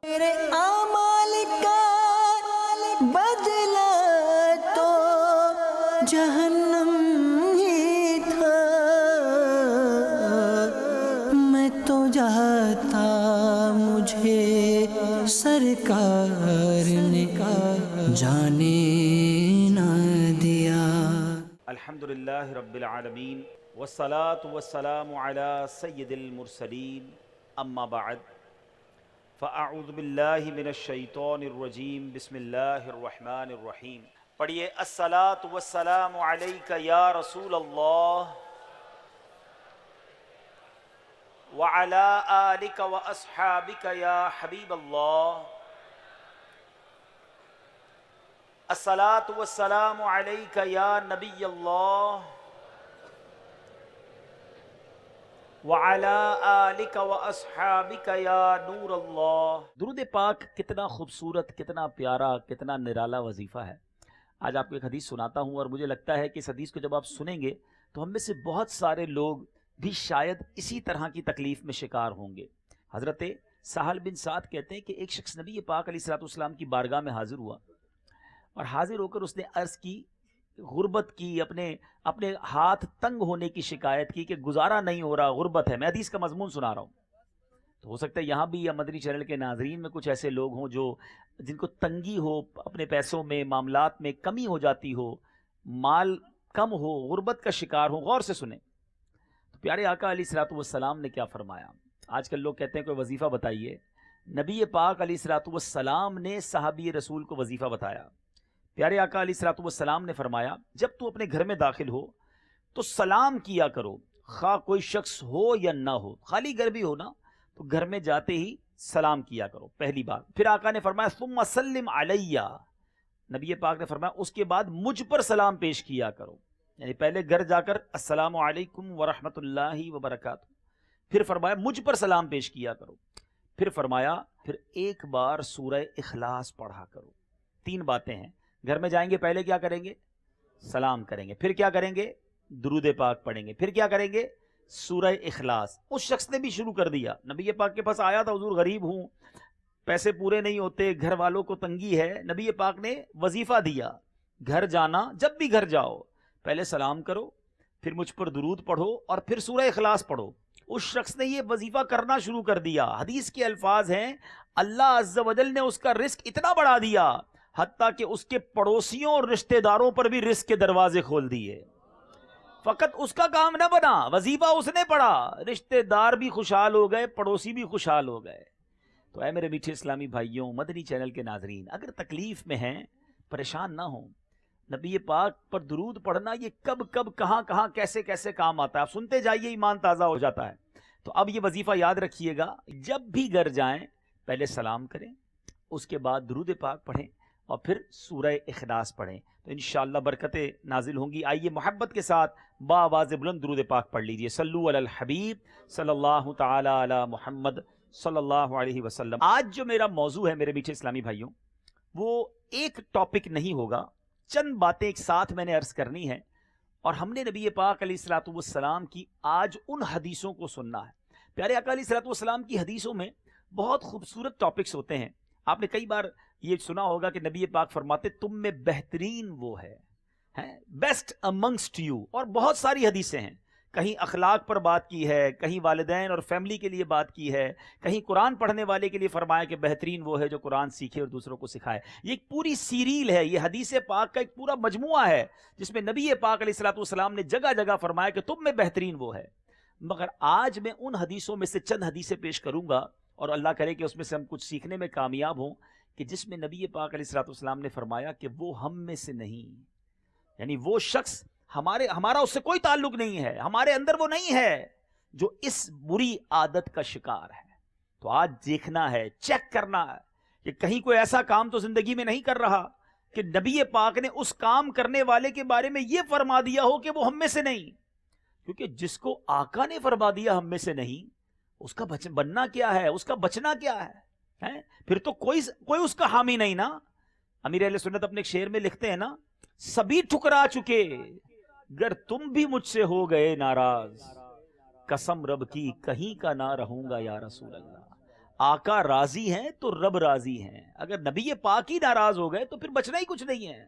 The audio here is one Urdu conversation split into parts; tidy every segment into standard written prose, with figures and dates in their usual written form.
میرے اعمال کا بدلہ تو جہنم ہی تھا، میں تو جاتا مجھے سرکار نے جانے نہ دیا۔ الحمدللہ رب العالمین والصلاة والسلام علی سید المرسلین، اما بعد فاعوذ باللہ من الشیطان الرجیم، بسم اللہ الرحمن الرحیم۔ پڑھیے الصلاة والسلام علیک یا رسول اللہ وعلی آلک واصحابک یا حبیب اللہ، الصلاة والسلام علیک یا نبی اللہ وعلی آلک واصحابک یا نور اللہ۔ درود پاک کتنا خوبصورت، کتنا پیارا، کتنا نرالا وظیفہ ہے۔ آج آپ کو ایک حدیث سناتا ہوں، اور مجھے لگتا ہے کہ اس حدیث کو جب آپ سنیں گے تو ہم میں سے بہت سارے لوگ بھی شاید اسی طرح کی تکلیف میں شکار ہوں گے۔ حضرت سہل بن سعد کہتے ہیں کہ ایک شخص نبی پاک علیہ الصلوۃ والسلام کی بارگاہ میں حاضر ہوا، اور حاضر ہو کر اس نے عرض کی، غربت کی، اپنے ہاتھ تنگ ہونے کی شکایت کی کہ گزارا نہیں ہو رہا، غربت ہے۔ میں حدیث کا مضمون سنا رہا ہوں، تو ہو سکتا ہے یہاں بھی یا مدنی چینل کے ناظرین میں کچھ ایسے لوگ ہوں جن کو تنگی ہو، اپنے پیسوں میں، معاملات میں کمی ہو جاتی ہو، مال کم ہو، غربت کا شکار ہو۔ غور سے سنیں تو پیارے آقا علیہ الصلوۃ والسلام نے کیا فرمایا۔ آج کل لوگ کہتے ہیں کوئی وظیفہ بتائیے، نبی پاک علیہ الصلوۃ والسلام نے صحابی رسول کو وظیفہ بتایا۔ پیارے آقا علیہ الصلوۃ والسلام نے فرمایا، جب تو اپنے گھر میں داخل ہو تو سلام کیا کرو، خواہ کوئی شخص ہو یا نہ ہو، خالی گھر بھی ہو نا تو گھر میں جاتے ہی سلام کیا کرو، پہلی بات۔ پھر آقا نے فرمایا ثم سلم علیہ، نبی پاک نے فرمایا اس کے بعد مجھ پر سلام پیش کیا کرو، یعنی پہلے گھر جا کر السلام علیکم ورحمۃ اللہ وبرکاتہ، پھر فرمایا مجھ پر سلام پیش کیا کرو، پھر فرمایا پھر ایک بار سورہ اخلاص پڑھا کرو۔ تین باتیں ہیں، گھر میں جائیں گے پہلے کیا کریں گے؟ سلام کریں گے، پھر کیا کریں گے؟ درود پاک پڑھیں گے، پھر کیا کریں گے؟ سورہ اخلاص۔ اس شخص نے بھی شروع کر دیا، نبی پاک کے پاس آیا تھا، حضور غریب ہوں، پیسے پورے نہیں ہوتے، گھر والوں کو تنگی ہے۔ نبی پاک نے وظیفہ دیا، گھر جانا، جب بھی گھر جاؤ پہلے سلام کرو، پھر مجھ پر درود پڑھو، اور پھر سورہ اخلاص پڑھو۔ اس شخص نے یہ وظیفہ کرنا شروع کر دیا۔ حدیث کے الفاظ ہیں، اللہ عز و جل نے اس کا رزق اتنا بڑھا دیا حتیٰ کہ اس کے پڑوسیوں اور رشتہ داروں پر بھی رزق کے دروازے کھول دیے۔ فقط اس کا کام نہ بنا، وظیفہ اس نے پڑھا، رشتہ دار بھی خوشحال ہو گئے، پڑوسی بھی خوشحال ہو گئے۔ تو اے میرے میٹھے اسلامی بھائیوں، مدنی چینل کے ناظرین، اگر تکلیف میں ہیں پریشان نہ ہوں، نبی پاک پر درود پڑھنا یہ کب کب کہاں کہاں کیسے کیسے کام آتا ہے، آپ سنتے جائیے، ایمان تازہ ہو جاتا ہے۔ تو اب یہ وظیفہ یاد رکھیے گا، جب بھی گھر جائیں پہلے سلام کریں، اس کے بعد درود پاک پڑھیں، اور پھر سورہ اخلاص پڑھیں، تو انشاءاللہ برکتیں نازل ہوں گی۔ آئیے محبت کے ساتھ بآواز بلند درود پاک پڑھ لیجئے، صلو علی الحبیب صلی اللہ تعالی علی محمد صلی اللہ علیہ وسلم۔ آج جو میرا موضوع ہے میرے میٹھے اسلامی بھائیوں، وہ ایک ٹاپک نہیں ہوگا، چند باتیں ایک ساتھ میں نے عرض کرنی ہے، اور ہم نے نبی پاک علیہ الصلوۃ والسلام کی آج ان حدیثوں کو سننا ہے۔ پیارے آقا علیہ الصلوۃ والسلام کی حدیثوں میں بہت خوبصورت ٹاپکس ہوتے ہیں۔ آپ نے کئی بار یہ سنا ہوگا کہ نبی پاک فرماتے تم میں بہترین وہ ہے، بیسٹ امنگسٹ یو، اور بہت ساری حدیثیں ہیں، کہیں اخلاق پر بات کی ہے، کہیں والدین اور فیملی کے لیے بات کی ہے، کہیں قرآن پڑھنے والے کے لیے فرمایا کہ بہترین وہ ہے جو قرآن سیکھے اور دوسروں کو سکھائے۔ یہ ایک پوری سیریل ہے، یہ حدیث پاک کا ایک پورا مجموعہ ہے جس میں نبی پاک علیہ الصلوۃ والسلام نے جگہ جگہ فرمایا کہ تم میں بہترین وہ ہے۔ مگر آج میں ان حدیثوں میں سے چند حدیثیں پیش کروں گا، اور اللہ کرے کہ اس میں سے ہم کچھ سیکھنے میں کامیاب ہوں، کہ جس میں نبی پاک علیہ الصلوۃ والسلام نے فرمایا کہ وہ ہم میں سے نہیں، یعنی وہ شخص ہمارا اس سے کوئی تعلق نہیں ہے، ہمارے اندر وہ نہیں ہے جو اس بری عادت کا شکار ہے۔ تو آج دیکھنا ہے، چیک کرنا ہے کہ کہیں کوئی ایسا کام تو زندگی میں نہیں کر رہا کہ نبی پاک نے اس کام کرنے والے کے بارے میں یہ فرما دیا ہو کہ وہ ہم میں سے نہیں، کیونکہ جس کو آقا نے فرما دیا ہم میں سے نہیں، اس کا بننا کیا ہے، اس کا بچنا کیا ہے؟ پھر تو کوئی اس کا حامی نہیں نا۔ امیر اہل سنت اپنے ایک شعر میں لکھتے ہیں نا، سبھی ٹھکرا چکے گر تم بھی مجھ سے ہو گئے ناراض، قسم رب کی کہیں کا نہ رہوں گا یا رسول اللہ۔ آقا راضی ہیں تو رب راضی ہیں. اگر نبی پاک ہی ناراض ہو گئے تو پھر بچنا ہی کچھ نہیں ہے.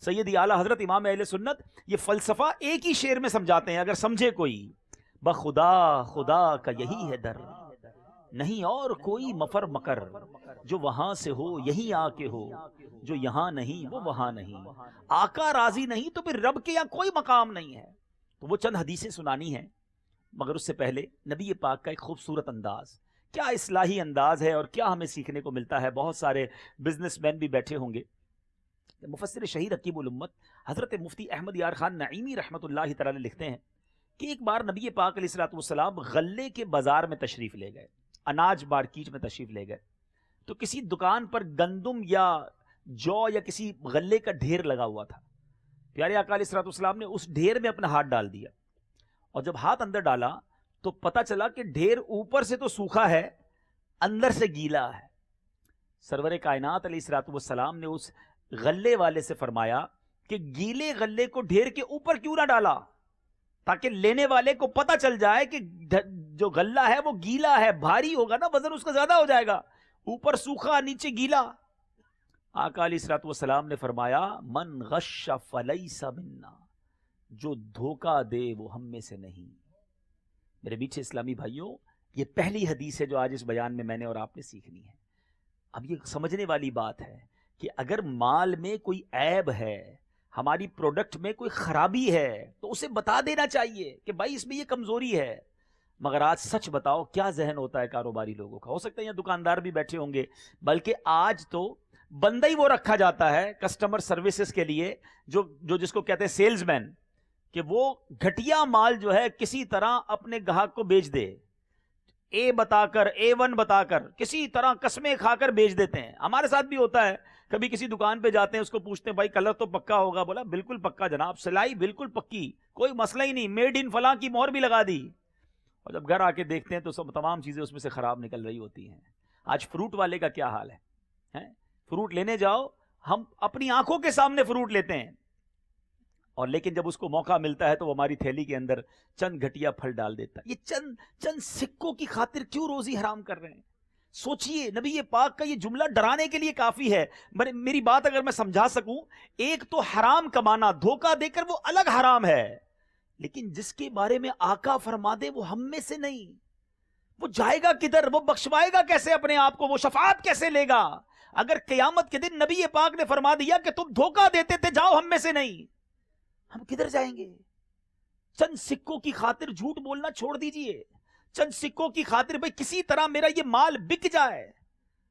سیدی اعلیٰ حضرت امام اہل سنت یہ فلسفہ ایک ہی شعر میں سمجھاتے ہیں, اگر سمجھے کوئی. بخدا خدا کا یہی ہے در, نہیں اور کوئی مفر مکر, جو وہاں سے ہو یہیں آ کے ہو, جو یہاں نہیں وہ وہاں نہیں. آقا راضی نہیں تو پھر رب کے یہاں کوئی مقام نہیں ہے. تو وہ چند حدیثیں سنانی ہیں, مگر اس سے پہلے نبی پاک کا ایک خوبصورت انداز, کیا اصلاحی انداز ہے اور کیا ہمیں سیکھنے کو ملتا ہے. بہت سارے بزنس مین بھی بیٹھے ہوں گے. مفسر شہیر حکیم الامت حضرت مفتی احمد یار خان نعیمی رحمۃ اللہ تعالی لکھتے ہیں کہ ایک بار نبی پاک علیہ الصلوۃ والسلام غلے کے بازار میں تشریف لے گئے, اناج مارکیٹ میں تشریف لے گئے. تو کسی دکان پر گندم یا جو یا کسی غلے کا ڈھیر لگا ہوا تھا. پیارے آقا علیہ الصلوۃ والسلام نے اس ڈھیر میں اپنا ہاتھ ڈال دیا, اور جب ہاتھ اندر ڈالا تو پتہ چلا کہ ڈھیر اوپر سے تو سوکھا ہے, اندر سے گیلا ہے. سرور کائنات علیہ الصلوۃ والسلام نے اس غلے والے سے فرمایا کہ گیلے غلے کو ڈھیر کے اوپر کیوں نہ ڈالا, تاکہ لینے والے کو پتہ چل جائے کہ جو غلہ ہے وہ گیلا ہے, بھاری ہوگا نا, وزن اس کا زیادہ ہو جائے گا, اوپر سوکھا نیچے گیلا. آقا علیہ الصلوۃ والسلام نے فرمایا من غش فلیس منا, جو دھوکہ دے وہ ہم میں سے نہیں. میرے میٹھے اسلامی بھائیوں, یہ پہلی حدیث ہے جو آج اس بیان میں میں نے اور آپ نے سیکھنی ہے. اب یہ سمجھنے والی بات ہے کہ اگر مال میں کوئی عیب ہے, ہماری پروڈکٹ میں کوئی خرابی ہے, تو اسے بتا دینا چاہیے کہ بھائی اس میں یہ کمزوری ہے. مگر آج سچ بتاؤ کیا ذہن ہوتا ہے کاروباری لوگوں کا. ہو سکتا ہے یہاں دکاندار بھی بیٹھے ہوں گے, بلکہ آج تو بندہ ہی وہ رکھا جاتا ہے کسٹمر سروسز کے لیے, جو جس کو کہتے ہیں سیلز مین, کہ وہ گھٹیا مال جو ہے کسی طرح اپنے گاہک کو بیچ دے, اے بتا کر A1 بتا کر کسی طرح قسمیں کھا کر بیچ دیتے ہیں. ہمارے ساتھ بھی ہوتا ہے, کبھی کسی دکان پہ جاتے ہیں, اس کو پوچھتے ہیں بھائی کلر تو پکا ہوگا, بولا بالکل پکا جناب, سلائی بالکل پکی, کوئی مسئلہ ہی نہیں, میڈ ان فلاں کی مہر بھی لگا دی. اور جب گھر آ کے دیکھتے ہیں تو سب تمام چیزیں اس میں سے خراب نکل رہی ہوتی ہیں. آج فروٹ والے کا کیا حال ہے, فروٹ لینے جاؤ, ہم اپنی آنکھوں کے سامنے فروٹ لیتے ہیں, اور لیکن جب اس کو موقع ملتا ہے تو وہ ہماری تھیلی کے اندر چند گھٹیا پھل ڈال دیتا ہے. یہ چند سکوں کی خاطر کیوں روزی حرام کر رہے ہیں؟ سوچئے, نبی پاک کا یہ جملہ ڈرانے کے لیے کافی ہے. میری بات اگر میں سمجھا سکوں, ایک تو حرام کمانا دھوکہ دے کر وہ الگ حرام ہے, لیکن جس کے بارے میں آقا فرما دے وہ ہم میں سے نہیں, وہ جائے گا کدھر, وہ بخشوائے گا کیسے اپنے آپ کو, وہ شفاعت کیسے لے گا؟ اگر قیامت کے دن نبی پاک نے فرما دیا کہ تم دھوکہ دیتے تھے, جاؤ ہم میں سے نہیں, ہم کدھر جائیں گے؟ چند سکوں کی خاطر جھوٹ بولنا چھوڑ دیجئے, چند سکوں کی خاطر بھئی کسی طرح میرا یہ مال بک جائے.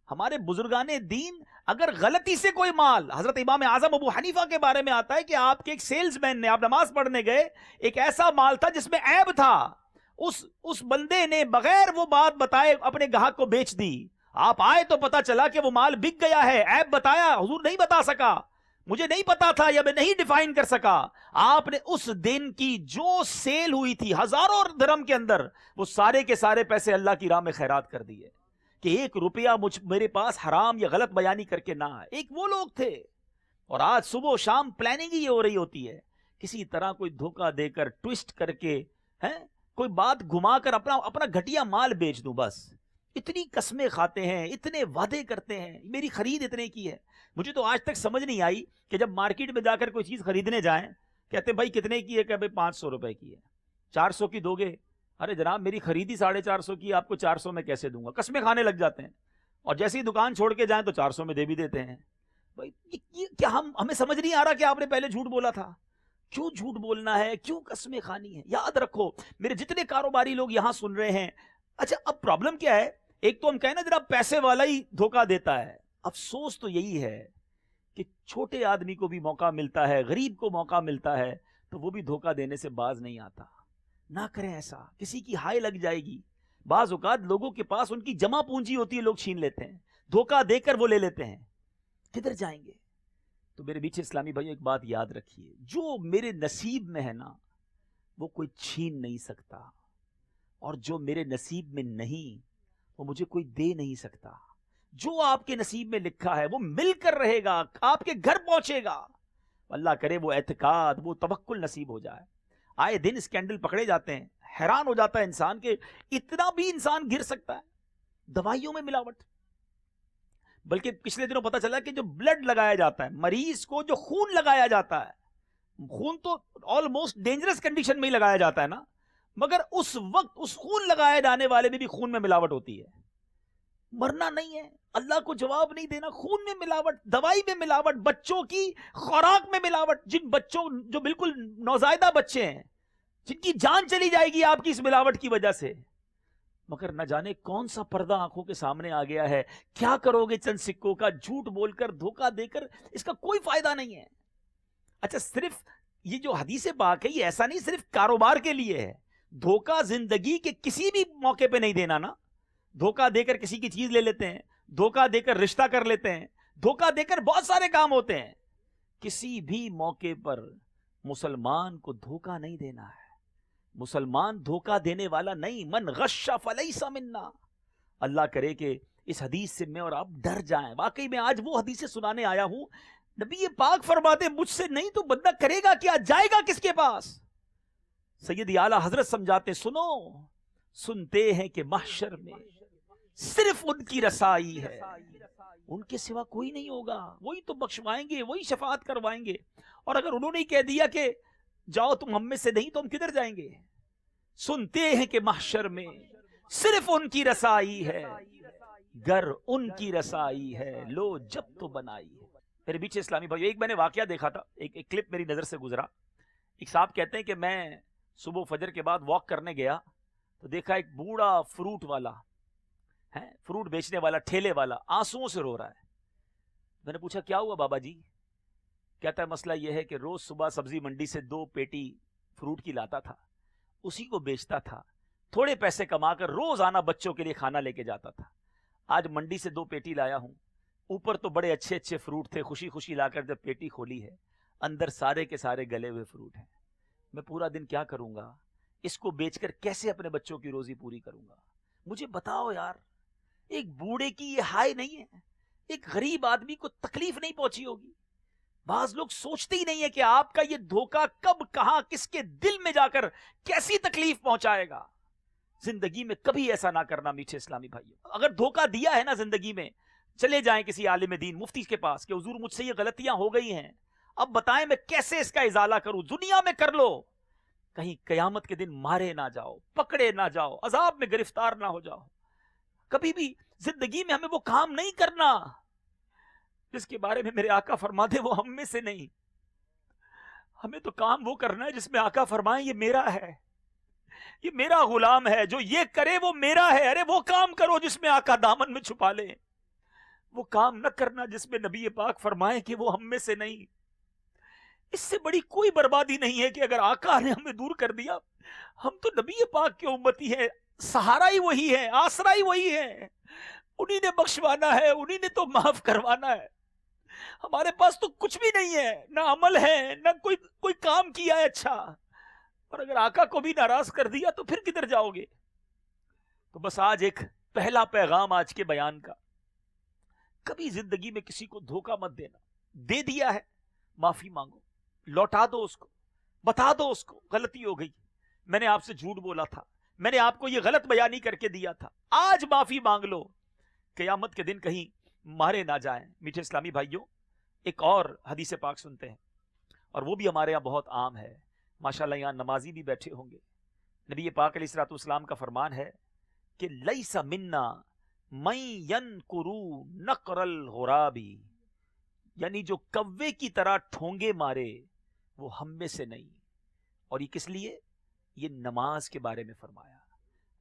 ہمارے بزرگان دین اگر غلطی سے کوئی مال, حضرت امام اعظم ابو حنیفہ کے بارے میں آتا ہے کہ آپ کے ایک سیلز مین نے, آپ نماز پڑھنے گئے, ایک ایسا مال تھا جس میں عیب تھا, اس بندے نے بغیر وہ بات بتائے اپنے گاہک کو بیچ دی. آپ آئے تو پتا چلا کہ وہ مال بک گیا ہے, عیب بتایا, حضور نہیں بتا سکا, مجھے نہیں پتا تھا یا میں نہیں ڈیفائن کر سکا. آپ نے اس دن کی جو سیل ہوئی تھی ہزاروں درہم کے اندر, وہ سارے کے سارے پیسے اللہ کی راہ میں خیرات کر دیے, کہ ایک روپیہ میرے پاس حرام یا غلط بیانی کر کے نہ آئے. ایک وہ لوگ تھے, اور آج صبح و شام پلاننگ ہی ہو رہی ہوتی ہے, کسی طرح کوئی دھوکہ دے کر, ٹویسٹ کر کے, کوئی بات گھما کر اپنا گھٹیا مال بیچ دوں بس. اتنی قسمیں کھاتے ہیں, اتنے وعدے کرتے ہیں, میری خرید اتنے کی ہے. مجھے تو آج تک سمجھ نہیں آئی کہ جب مارکیٹ میں جا کر کوئی چیز خریدنے جائیں, کہتے ہیں بھائی کتنے کی ہے, کہ بھائی 500 روپے کی ہے, 400 کی دو گے. ارے جناب میری خریدی 450 کی, آپ کو 400 میں کیسے دوں گا؟ قسمیں کھانے لگ جاتے ہیں, اور جیسے ہی دکان چھوڑ کے جائیں تو 400 میں دے بھی دیتے ہیں. بھائی کیا ہمیں سمجھ نہیں آ رہا کہ آپ نے پہلے جھوٹ بولا تھا؟ کیوں جھوٹ بولنا ہے, کیوں قسمیں کھانی ہے؟ یاد رکھو میرے جتنے کاروباری لوگ یہاں سن رہے ہیں, اچھا اب پرابلم کیا ہے, ایک تو ہم کہیں نا جناب پیسے والا ہی دھوکہ دیتا ہے. افسوس تو یہی ہے کہ چھوٹے آدمی کو بھی موقع ملتا ہے, غریب کو موقع ملتا ہے, تو وہ بھی دھوکہ دینے سے باز نہیں آتا. نہ کریں ایسا, کسی کی ہائے لگ جائے گی. بعض اوقات لوگوں کے پاس ان کی جمع پونجی ہوتی ہے, لوگ چھین لیتے ہیں, دھوکہ دے کر وہ لے لیتے ہیں. کدھر جائیں گے؟ تو میرے بیچ اسلامی بھائیوں ایک بات یاد رکھیے, جو میرے نصیب میں ہے نا وہ کوئی چھین نہیں سکتا, اور جو میرے نصیب میں نہیں وہ مجھے کوئی دے نہیں سکتا. جو آپ کے نصیب میں لکھا ہے وہ مل کر رہے گا, آپ کے گھر پہنچے گا. اللہ کرے وہ اعتقاد, وہ توکل نصیب ہو جائے. آئے دن اسکینڈل پکڑے جاتے ہیں, حیران ہو جاتا ہے انسان کہ اتنا بھی انسان گر سکتا ہے. دوائیوں میں ملاوٹ. بلکہ پچھلے دنوں پتا چلا کہ جو بلڈ لگایا جاتا ہے مریض کو، جو خون لگایا جاتا ہے، خون تو آلموسٹ ڈینجرس کنڈیشن میں ہی لگایا جاتا ہے نا، مگر اس وقت اس خون لگائے جانے والے میں بھی خون میں ملاوٹ ہوتی ہے. مرنا نہیں ہے، اللہ کو جواب نہیں دینا. خون میں ملاوٹ، دوائی میں ملاوٹ، بچوں کی خوراک میں ملاوٹ. جن بچوں جو بالکل نوزائیدہ بچے ہیں، جن کی جان چلی جائے گی آپ کی اس ملاوٹ کی وجہ سے، مگر نہ جانے کون سا پردہ آنکھوں کے سامنے آ گیا ہے. کیا کرو گے چند سکوں کا؟ جھوٹ بول کر، دھوکہ دے کر، اس کا کوئی فائدہ نہیں ہے. اچھا، صرف یہ جو حدیث پاک ہے یہ ایسا نہیں صرف کاروبار کے لیے ہے. دھوکہ زندگی کے کسی بھی موقع پہ نہیں دینا نا. دھوکہ دے کر کسی کی چیز لے لیتے ہیں، دھوکہ دے کر رشتہ کر لیتے ہیں، دھوکہ دے کر بہت سارے کام ہوتے ہیں. کسی بھی موقع پر مسلمان کو دھوکہ نہیں دینا ہے. مسلمان دھوکہ دینے والا نہیں. من غش فلیس منا. اللہ کرے کہ اس حدیث سے میں اور آپ ڈر جائیں. واقعی میں آج وہ حدیثیں سنانے آیا ہوں. نبی پاک فرماتے مجھ سے نہیں تو بندہ کرے گا کیا؟ جائے گا کس کے پاس؟ سید اعلیٰ حضرت سمجھاتے سنو، سنتے ہیں کہ محشر میں صرف ان کی رسائی ہے، ان کے سوا کوئی نہیں ہوگا. وہی تو بخشوائیں گے، وہی شفاعت کروائیں گے. اور اگر انہوں نے کہہ دیا کہ جاؤ تم ہم میں سے نہیں تو ہم کدھر جائیں گے؟ سنتے ہیں کہ محشر میں صرف ان کی رسائی ہے، گر ان کی رسائی ہے لو جب تو بنائی ہے. میرے بیچ اسلامی بھائی، ایک میں نے واقعہ دیکھا تھا، ایک کلپ میری نظر سے گزرا. ایک صاحب کہتے ہیں کہ میں صبح فجر کے بعد واک کرنے گیا تو دیکھا ایک بوڑھا فروٹ والا ہے، فروٹ بیچنے والا، ٹھیلے والا، آنسوؤں سے رو رہا ہے. میں نے پوچھا کیا ہوا بابا جی؟ کہتا ہے مسئلہ یہ ہے کہ روز صبح سبزی منڈی سے 2 پیٹی فروٹ کی لاتا تھا، اسی کو بیچتا تھا، تھوڑے پیسے کما کر روزانہ بچوں کے لیے کھانا لے کے جاتا تھا. آج منڈی سے 2 پیٹی لایا ہوں، اوپر تو بڑے اچھے اچھے فروٹ تھے، خوشی خوشی لا کر جب پیٹی کھولی ہے اندر سارے کے سارے گلے ہوئے فروٹ ہیں. میں پورا دن کیا کروں گا؟ اس کو بیچ کر کیسے اپنے بچوں کی روزی پوری کروں گا؟ مجھے بتاؤ یار. ایک بوڑھے کی یہ ہائے نہیں ہے، ایک غریب آدمی کو تکلیف نہیں پہنچی ہوگی. بعض لوگ سوچتے ہی نہیں ہے کہ آپ کا یہ دھوکہ کب، کہاں، کس کے دل میں جا کر کیسی تکلیف پہنچائے گا. زندگی میں کبھی ایسا نہ کرنا میٹھے اسلامی بھائیوں. اگر دھوکہ دیا ہے نا زندگی میں، چلے جائیں کسی عالم دین، مفتی کے پاس کہ حضور مجھ سے یہ غلطیاں ہو گئی ہیں، اب بتائیں میں کیسے اس کا ازالہ کروں. دنیا میں کر لو، کہیں قیامت کے دن مارے نہ جاؤ، پکڑے نہ جاؤ، عذاب میں گرفتار نہ ہو جاؤ. کبھی بھی زندگی میں ہمیں وہ کام نہیں کرنا جس کے بارے میں میرے آقا فرماتے وہ ہم میں سے نہیں. ہمیں تو کام وہ کرنا ہے جس میں آقا فرمائیں یہ میرا ہے، یہ میرا غلام ہے، جو یہ کرے وہ میرا ہے. ارے وہ کام کرو جس میں آقا دامن میں چھپا لے، وہ کام نہ کرنا جس میں نبی پاک فرمائیں کہ وہ ہم میں سے نہیں. اس سے بڑی کوئی بربادی نہیں ہے کہ اگر آقا نے ہمیں دور کر دیا. ہم تو نبی پاک کے امتی ہیں، سہارا ہی وہی ہے، آسرا ہی وہی ہے. انہی نے بخشوانا ہے، انہی نے تو معاف کروانا ہے. ہمارے پاس تو کچھ بھی نہیں ہے، نہ عمل ہے، نہ کوئی کام کیا ہے اچھا. اور اگر آقا کو بھی ناراض کر دیا تو پھر کدھر جاؤ گے؟ تو بس آج ایک پہلا پیغام آج کے بیان کا، کبھی زندگی میں کسی کو دھوکہ مت دینا. دے دیا ہے، معافی مانگو، لوٹا دو اس کو، بتا دو اس کو غلطی ہو گئی، میں نے آپ سے جھوٹ بولا تھا، میں نے آپ کو یہ غلط بیانی کر کے دیا تھا، آج معافی مانگ لو. قیامت کے دن کہیں مارے نہ جائیں. میٹھے اسلامی بھائیوں، ایک اور حدیث پاک سنتے ہیں، اور وہ بھی ہمارے یہاں بہت عام ہے. ماشاءاللہ یہاں نمازی بھی بیٹھے ہوں گے. نبی پاک علیہ الصلوۃ والسلام کا فرمان ہے کہ لیس منا من ینکر نقر الغرابی، یعنی جو کوے کی طرح ٹھونگے مارے وہ ہم میں سے نہیں. اور یہ کس لیے؟ یہ نماز کے بارے میں فرمایا.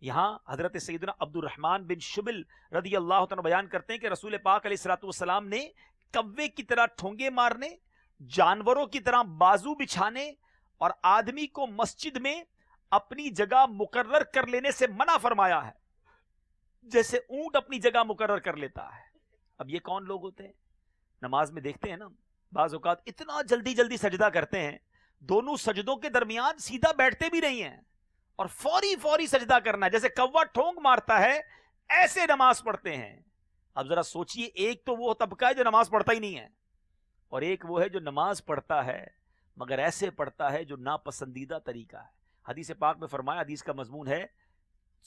یہاں حضرت سیدنا عبد الرحمن بن شبل رضی اللہ عنہ بیان کرتے ہیں کہ رسول پاک علیہ الصلوۃ والسلام نے کوے کی طرح ٹھونگے مارنے، جانوروں کی طرح بازو بچھانے اور آدمی کو مسجد میں اپنی جگہ مقرر کر لینے سے منع فرمایا ہے، جیسے اونٹ اپنی جگہ مقرر کر لیتا ہے. اب یہ کون لوگ ہوتے ہیں؟ نماز میں دیکھتے ہیں نا، بعض اوقات اتنا جلدی جلدی سجدہ کرتے ہیں، دونوں سجدوں کے درمیان سیدھا بیٹھتے بھی نہیں ہیں، اور فوری فوری سجدہ کرنا، جیسے کوا ٹھونگ مارتا ہے ایسے نماز پڑھتے ہیں. اب ذرا سوچئے، ایک تو وہ طبقہ ہے جو نماز پڑھتا ہی نہیں ہے، اور ایک وہ ہے جو نماز پڑھتا ہے مگر ایسے پڑھتا ہے جو ناپسندیدہ طریقہ ہے. حدیث پاک میں فرمایا، حدیث کا مضمون ہے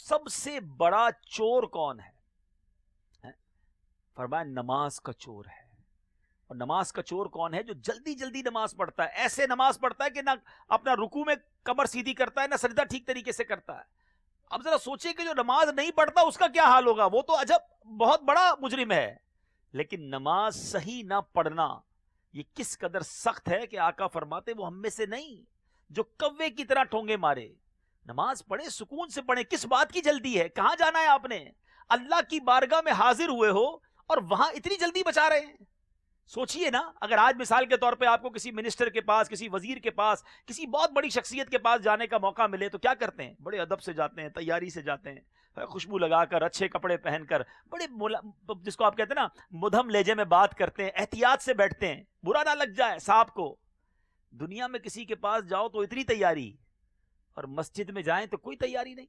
سب سے بڑا چور کون ہے؟ فرمایا نماز کا چور ہے. اور نماز کا چور کون ہے؟ جو جلدی جلدی نماز پڑھتا ہے، ایسے نماز پڑھتا ہے کہ نہ اپنا رکوع میں کمر سیدھی کرتا ہے، نہ سجدہ ٹھیک طریقے سے کرتا ہے. اب ذرا سوچیں کہ جو نماز نہیں پڑھتا اس کا کیا حال ہوگا. وہ تو عجب بہت بڑا مجرم ہے. لیکن نماز صحیح نہ پڑھنا یہ کس قدر سخت ہے کہ آقا فرماتے وہ ہم میں سے نہیں جو کوے کی طرح ٹھونگے مارے. نماز پڑھیں، سکون سے پڑھیں. کس بات کی جلدی ہے؟ کہاں جانا ہے آپ نے؟ اللہ کی بارگاہ میں حاضر ہوئے ہو اور وہاں اتنی جلدی بچا رہے ہیں. سوچئے نا، اگر آج مثال کے طور پہ آپ کو کسی منسٹر کے پاس، کسی وزیر کے پاس، کسی بہت بڑی شخصیت کے پاس جانے کا موقع ملے تو کیا کرتے ہیں؟ بڑے ادب سے جاتے ہیں، تیاری سے جاتے ہیں، خوشبو لگا کر، اچھے کپڑے پہن کر، بڑے جس کو آپ کہتے ہیں نا مدھم لہجے میں بات کرتے ہیں، احتیاط سے بیٹھتے ہیں، برا نہ لگ جائے سانپ کو. دنیا میں کسی کے پاس جاؤ تو اتنی تیاری، اور مسجد میں جائیں تو کوئی تیاری نہیں.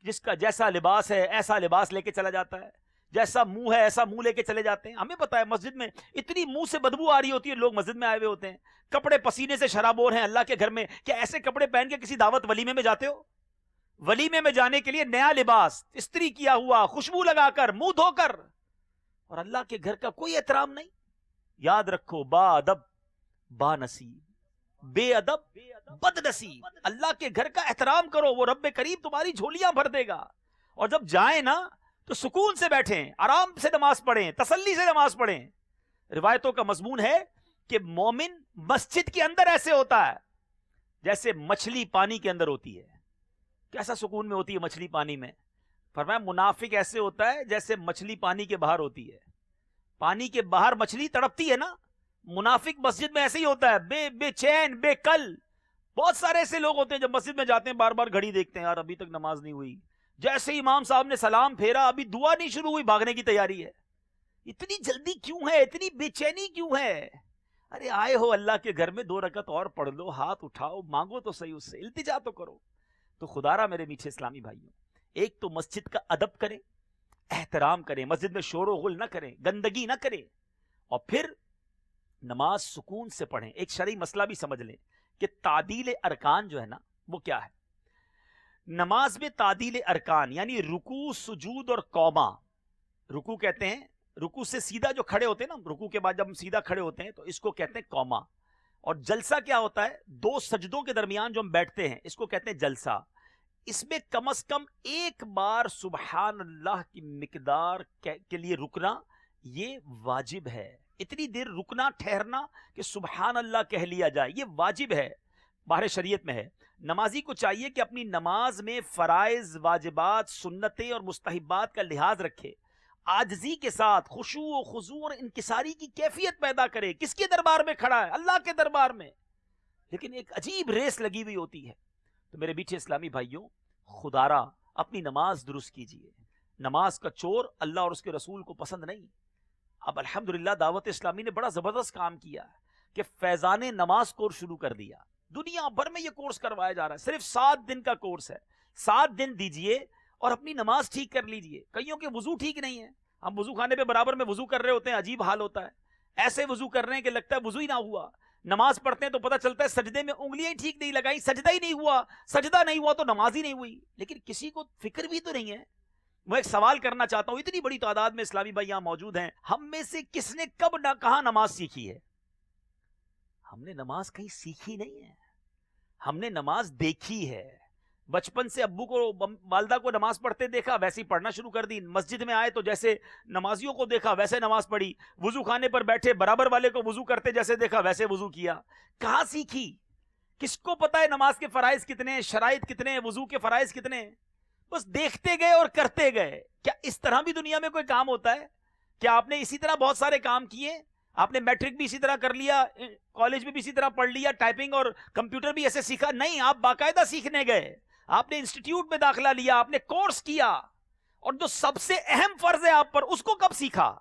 جس کا جیسا لباس ہے ایسا لباس لے کے چلا جاتا ہے، جیسا منہ ہے ایسا منہ لے کے چلے جاتے ہیں. ہمیں پتا ہے مسجد میں اتنی منہ سے بدبو آ رہی ہوتی ہے، لوگ مسجد میں آئے ہوئے ہوتے ہیں، کپڑے پسینے سے شرابور ہیں اللہ کے گھر میں. کیا ایسے کپڑے پہن کے کسی دعوت ولیمے میں جاتے ہو؟ ولیمے میں جانے کے لیے نیا لباس، استری کیا ہوا، خوشبو لگا کر، منہ دھو کر، اور اللہ کے گھر کا کوئی احترام نہیں. یاد رکھو، با ادب با نصیب، بے ادب بد نصیب. اللہ کے گھر کا احترام کرو، وہ رب کریم تمہاری جھولیاں بھر دے گا. اور جب جائیں نا تو سکون سے بیٹھیں، آرام سے نماز پڑھیں، تسلی سے نماز پڑھیں. روایتوں کا مضمون ہے کہ مومن مسجد کے اندر ایسے ہوتا ہے جیسے مچھلی پانی کے اندر ہوتی ہے. کیسا سکون میں ہوتی ہے مچھلی پانی میں؟ فرمایا منافق ایسے ہوتا ہے جیسے مچھلی پانی کے باہر ہوتی ہے. پانی کے باہر مچھلی تڑپتی ہے نا، منافق مسجد میں ایسے ہی ہوتا ہے، بے چین، بے کل. بہت سارے ایسے لوگ ہوتے ہیں جب مسجد میں جاتے ہیں بار بار گھڑی دیکھتے ہیں، یار ابھی تک نماز نہیں ہوئی. جیسے امام صاحب نے سلام پھیرا ابھی دعا نہیں شروع ہوئی، بھاگنے کی تیاری ہے. اتنی جلدی کیوں ہے؟ اتنی بے چینی کیوں ہے؟ ارے آئے ہو اللہ کے گھر میں، 2 رکعت اور پڑھ لو، ہاتھ اٹھاؤ، مانگو تو صحیح، اس سے التجا تو کرو. تو خدا را میرے میٹھے اسلامی بھائیوں، ایک تو مسجد کا ادب کریں، احترام کریں، مسجد میں شور و غل نہ کریں، گندگی نہ کریں، اور پھر نماز سکون سے پڑھیں. ایک شرعی مسئلہ بھی سمجھ لیں کہ تعدیل ارکان جو ہے نا وہ کیا ہے. نماز میں تعدیل ارکان یعنی رکوع، سجود اور قوما. رکوع کہتے ہیں، رکوع سے سیدھا جو کھڑے ہوتے ہیں نا، رکوع کے بعد جب ہم سیدھا کھڑے ہوتے ہیں تو اس کو کہتے ہیں قوما. اور جلسہ کیا ہوتا ہے؟ 2 سجدوں کے درمیان جو ہم بیٹھتے ہیں اس کو کہتے ہیں جلسہ. اس میں کم از کم 1 بار سبحان اللہ کی مقدار کے لیے رکنا یہ واجب ہے. اتنی دیر رکنا، ٹھہرنا کہ سبحان اللہ کہہ لیا جائے، یہ واجب ہے، باہر شریعت میں ہے. نمازی کو چاہیے کہ اپنی نماز میں فرائض، واجبات، سنتیں اور مستحبات کا لحاظ رکھے، عاجزی کے ساتھ خشوع و خضوع اور انکساری کی کیفیت پیدا کرے. کس کے دربار میں کھڑا ہے؟ اللہ کے دربار میں. لیکن ایک عجیب ریس لگی ہوئی ہوتی ہے. تو میرے میٹھے اسلامی بھائیوں، خدارا اپنی نماز درست کیجیے. نماز کا چور اللہ اور اس کے رسول کو پسند نہیں. اب الحمدللہ دعوت اسلامی نے بڑا زبردست کام کیا کہ فیضان نماز کورس شروع کر دیا. دنیا بھر میں یہ کورس کروایا جا رہا ہے. صرف 7 دن کا کورس ہے. 7 دن دیجئے اور اپنی نماز ٹھیک کر لیجئے. کئیوں کے وضو ٹھیک نہیں ہے، ہم وضو خانے پہ برابر میں وضو کر رہے ہوتے ہیں، عجیب حال ہوتا ہے. ایسے وضو کر رہے ہیں کہ لگتا ہے وضو ہی نہ ہوا. نماز پڑھتے ہیں تو پتہ چلتا ہے سجدے میں انگلیاں ہی ٹھیک نہیں لگائی، سجدہ ہی نہیں ہوا. سجدہ نہیں ہوا تو نماز ہی نہیں ہوئی. لیکن کسی کو فکر بھی تو نہیں ہے. میں ایک سوال کرنا چاہتا ہوں، اتنی بڑی تعداد میں اسلامی بھائی یہاں موجود ہیں، ہم میں سے کس نے کب نہ کہاں نماز سیکھی ہے؟ ہم نے نماز کہیں سیکھی نہیں ہے، ہم نے نماز دیکھی ہے. بچپن سے ابو کو، والدہ کو نماز پڑھتے دیکھا، ویسے ہی پڑھنا شروع کر دی. مسجد میں آئے تو جیسے نمازیوں کو دیکھا ویسے نماز پڑھی. وضو خانے پر بیٹھے برابر والے کو وضو کرتے جیسے دیکھا ویسے وضو کیا. کہاں سیکھی؟ کس کو پتا ہے نماز کے فرائض کتنے ہیں، شرائط کتنے ہیں، وضو کے فرائض کتنے ہیں؟ بس دیکھتے گئے اور کرتے گئے. کیا اس طرح بھی دنیا میں کوئی کام ہوتا ہے؟ کیا آپ نے اسی طرح بہت سارے کام کیے؟ آپ نے میٹرک بھی اسی طرح کر لیا، کالج میں بھی اسی طرح پڑھ لیا، ٹائپنگ اور کمپیوٹر بھی ایسے سیکھا؟ نہیں، آپ باقاعدہ سیکھنے گئے. آپ نے انسٹیٹیوٹ میں داخلہ لیا، آپ نے کورس کیا، اور جو سب سے اہم فرض ہے آپ پر اس کو کب سیکھا؟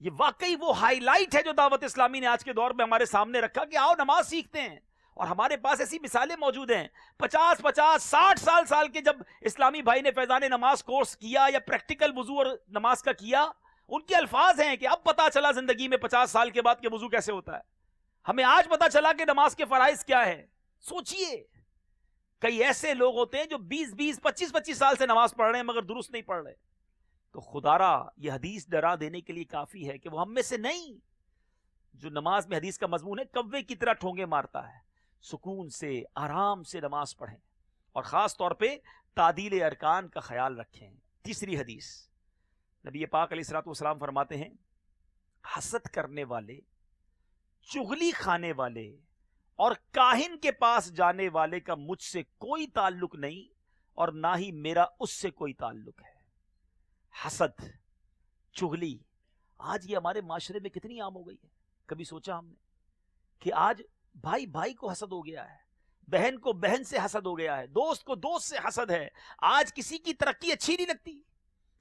یہ واقعی وہ ہائی لائٹ ہے جو دعوت اسلامی نے آج کے دور میں ہمارے سامنے رکھا کہ آؤ نماز سیکھتے ہیں. اور ہمارے پاس ایسی مثالیں موجود ہیں. 50 60 سال کے جب اسلامی بھائی نے فیضان نماز کورس کیا یا پریکٹیکل وضو اور نماز کا کیا، ان کے الفاظ ہیں کہ اب پتا چلا زندگی میں 50 سال کے بعد کہ وضو کیسے ہوتا ہے. ہمیں آج پتا چلا کہ نماز کے فرائض کیا ہے. سوچئے، کئی ایسے لوگ ہوتے ہیں جو 20 25 سال سے نماز پڑھ رہے ہیں مگر درست نہیں پڑھ رہے. تو خدارا یہ حدیث ڈرا دینے کے لیے کافی ہے کہ وہ ہم میں سے نہیں جو نماز میں حدیث کا مضمون ہے کوے کی طرح ٹھونگے مارتا ہے، سکون سے آرام سے نماز پڑھیں اور خاص طور پہ تعدیل ارکان کا خیال رکھیں۔ تیسری حدیث، نبی پاک علیہ الصلوۃ والسلام فرماتے ہیں حسد کرنے والے، چغلی کھانے والے اور کاہن کے پاس جانے والے کا مجھ سے کوئی تعلق نہیں اور نہ ہی میرا اس سے کوئی تعلق ہے۔ حسد، چغلی آج یہ ہمارے معاشرے میں کتنی عام ہو گئی ہے۔ کبھی سوچا ہم نے کہ آج بھائی بھائی کو حسد ہو گیا ہے، بہن کو بہن سے حسد ہو گیا ہے، دوست کو دوست سے حسد ہے، آج کسی کی ترقی اچھی نہیں لگتی۔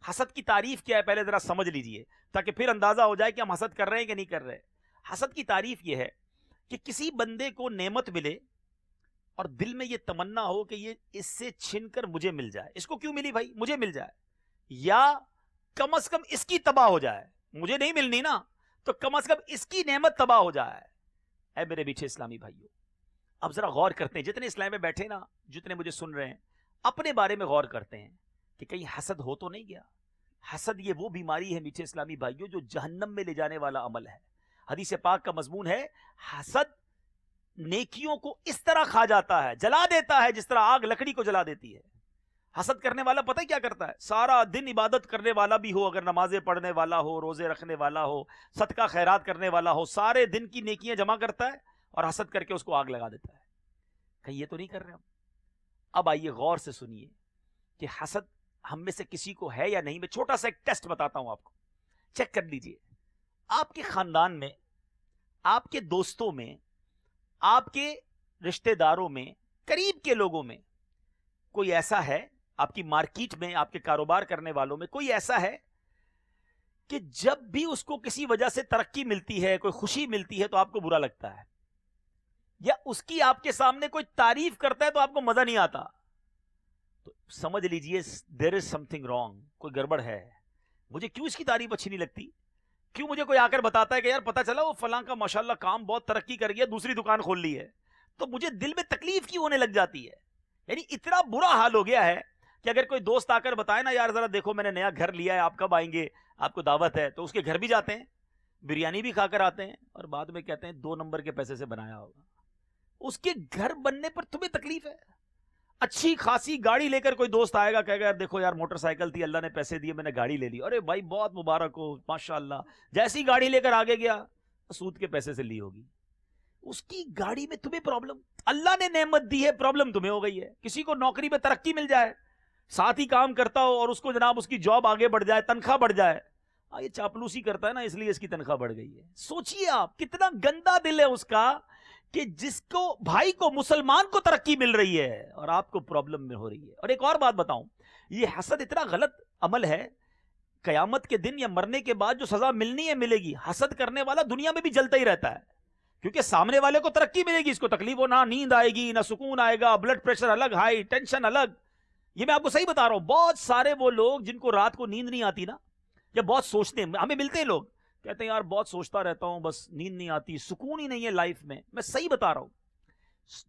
حسد کی تعریف کیا ہے پہلے ذرا سمجھ لیجئے تاکہ پھر اندازہ ہو جائے کہ ہم حسد کر رہے ہیں کہ نہیں کر رہے۔ حسد کی تعریف یہ ہے کہ کسی بندے کو نعمت ملے اور دل میں یہ تمنا ہو کہ یہ اس سے چھن کر مجھے مل جائے۔ اس کو کیوں ملی بھائی؟ مجھے مل جائے، یا کم از کم اس کی تباہ ہو جائے۔ مجھے نہیں ملنی نا، تو کم از کم اس کی نعمت تباہ ہو جائے۔ اے میرے میٹھے اسلامی بھائیوں، اب ذرا غور کرتے ہیں، جتنے اسلام میں بیٹھے نا، جتنے مجھے سن رہے ہیں، اپنے بارے میں غور کرتے ہیں کہ کہیں حسد ہو تو نہیں گیا۔ حسد یہ وہ بیماری ہے میٹھے اسلامی بھائیوں جو جہنم میں لے جانے والا عمل ہے۔ حدیث پاک کا مضمون ہے حسد نیکیوں کو اس طرح کھا جاتا ہے، جلا دیتا ہے جس طرح آگ لکڑی کو جلا دیتی ہے۔ حسد کرنے والا پتہ کیا کرتا ہے؟ سارا دن عبادت کرنے والا بھی ہو، اگر نمازیں پڑھنے والا ہو، روزے رکھنے والا ہو، صدقہ خیرات کرنے والا ہو، سارے دن کی نیکیاں جمع کرتا ہے اور حسد کر کے اس کو آگ لگا دیتا ہے۔ کہیں یہ تو نہیں کر رہے ہم؟ اب آئیے غور سے سنیے کہ حسد ہم میں سے کسی کو ہے یا نہیں۔ میں چھوٹا سا ایک ٹیسٹ بتاتا ہوں آپ کو، چیک کر لیجئے۔ آپ کے خاندان میں، آپ کے دوستوں میں، آپ کے رشتہ داروں میں، قریب کے لوگوں میں کوئی ایسا ہے، آپ کی مارکیٹ میں، آپ کے کاروبار کرنے والوں میں کوئی ایسا ہے کہ جب بھی اس کو کسی وجہ سے ترقی ملتی ہے، کوئی خوشی ملتی ہے تو آپ کو برا لگتا ہے، یا اس کی آپ کے سامنے کوئی تعریف کرتا ہے تو آپ کو مزہ نہیں آتا؟ تو سمجھ لیجئے there is something wrong، کوئی گڑبڑ ہے۔ مجھے کیوں اس کی تعریف اچھی نہیں لگتی؟ کیوں مجھے کوئی آ کر بتاتا ہے کہ یار پتہ چلا وہ فلاں کا ماشاءاللہ کام بہت ترقی کر گیا، دوسری دکان کھول لی ہے، تو مجھے دل میں تکلیف کیوں ہونے لگ جاتی ہے؟ یعنی اتنا برا حال ہو گیا ہے کہ اگر کوئی دوست آ کر بتائے نا یار ذرا دیکھو میں نے نیا گھر لیا ہے، آپ کب آئیں گے، آپ کو دعوت ہے، تو اس کے گھر بھی جاتے ہیں، بریانی بھی کھا کر آتے ہیں اور بعد میں کہتے ہیں 2 نمبر کے پیسے سے بنایا ہوگا۔ اس کے گھر بننے پر تمہیں تکلیف ہے؟ اچھی خاصی گاڑی لے کر کوئی دوست آئے گا، کہے گا یار دیکھو یار موٹر سائیکل تھی، اللہ نے پیسے دیے، میں نے گاڑی لے لی، ارے بھائی بہت مبارک ہو ماشاءاللہ، جیسی گاڑی لے کر آگے گیا سود کے پیسے سے لی ہوگی۔ اس کی گاڑی میں تمہیں پرابلم، اللہ نے نعمت دی ہے، پرابلم تمہیں ہو گئی ہے۔ کسی کو نوکری میں ترقی مل جائے، ساتھ ہی کام کرتا ہو اور اس کو جناب اس کی جاب آگے بڑھ جائے، تنخواہ بڑھ جائے، یہ چاپلوسی کرتا ہے نا اس لیے اس کی تنخواہ بڑھ گئی ہے۔ سوچئے آپ کتنا گندا دل ہے اس کا کہ جس کو بھائی کو، مسلمان کو ترقی مل رہی ہے اور آپ کو پرابلم میں ہو رہی ہے۔ اور ایک اور بات بتاؤں، یہ حسد اتنا غلط عمل ہے، قیامت کے دن یا مرنے کے بعد جو سزا ملنی ہے ملے گی۔ حسد کرنے والا دنیا میں بھی جلتا ہی رہتا ہے، کیونکہ سامنے والے کو ترقی ملے گی، اس کو تکلیف ہو، نہ نیند آئے گی، نہ سکون آئے گا، بلڈ پریشر الگ ہائی، ٹینشن الگ۔ یہ میں آپ کو صحیح بتا رہا ہوں، بہت سارے وہ لوگ جن کو رات کو نیند نہیں آتی نا، یا بہت سوچتے ہیں، ہمیں ملتے ہیں لوگ کہتے ہیں یار بہت سوچتا رہتا ہوں، بس نیند نہیں آتی، سکون ہی نہیں ہے لائف میں۔ میں صحیح بتا رہا ہوں،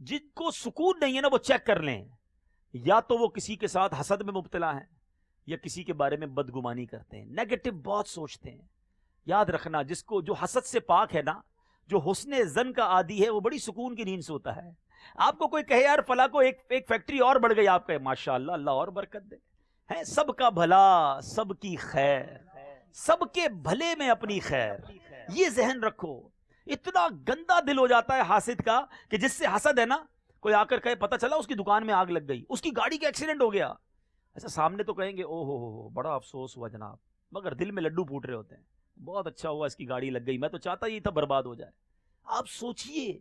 جن کو سکون نہیں ہے نا وہ چیک کر لیں، یا تو وہ کسی کے ساتھ حسد میں مبتلا ہیں یا کسی کے بارے میں بدگمانی کرتے ہیں، نیگیٹو بہت سوچتے ہیں۔ یاد رکھنا، جس کو جو حسد سے پاک ہے نا، جو حسن زن کا عادی ہے، وہ بڑی سکون کی نیند سوتا ہے۔ آپ کو کوئی کہے یار فلاں کو ایک فیکٹری اور بڑھ گئی، آپ کہے ماشاءاللہ اللہ اور برکت دے، ہے سب کا بھلا، سب کی خیر، سب کے بھلے میں اپنی خیر، یہ ذہن رکھو۔ اتنا گندا دل ہو جاتا ہے حاسد کا کہ جس سے حسد ہے نا، کوئی آ کر کہے پتہ چلا اس کی دکان میں آگ لگ گئی، اس کی گاڑی کا ایکسیڈنٹ ہو گیا، ایسا سامنے تو کہیں گے او ہو بڑا افسوس ہوا جناب، مگر دل میں لڈو پھوٹ رہے ہوتے ہیں، بہت اچھا ہوا اس کی گاڑی لگ گئی، میں تو چاہتا ہی تھا برباد ہو جائے۔ آپ سوچئے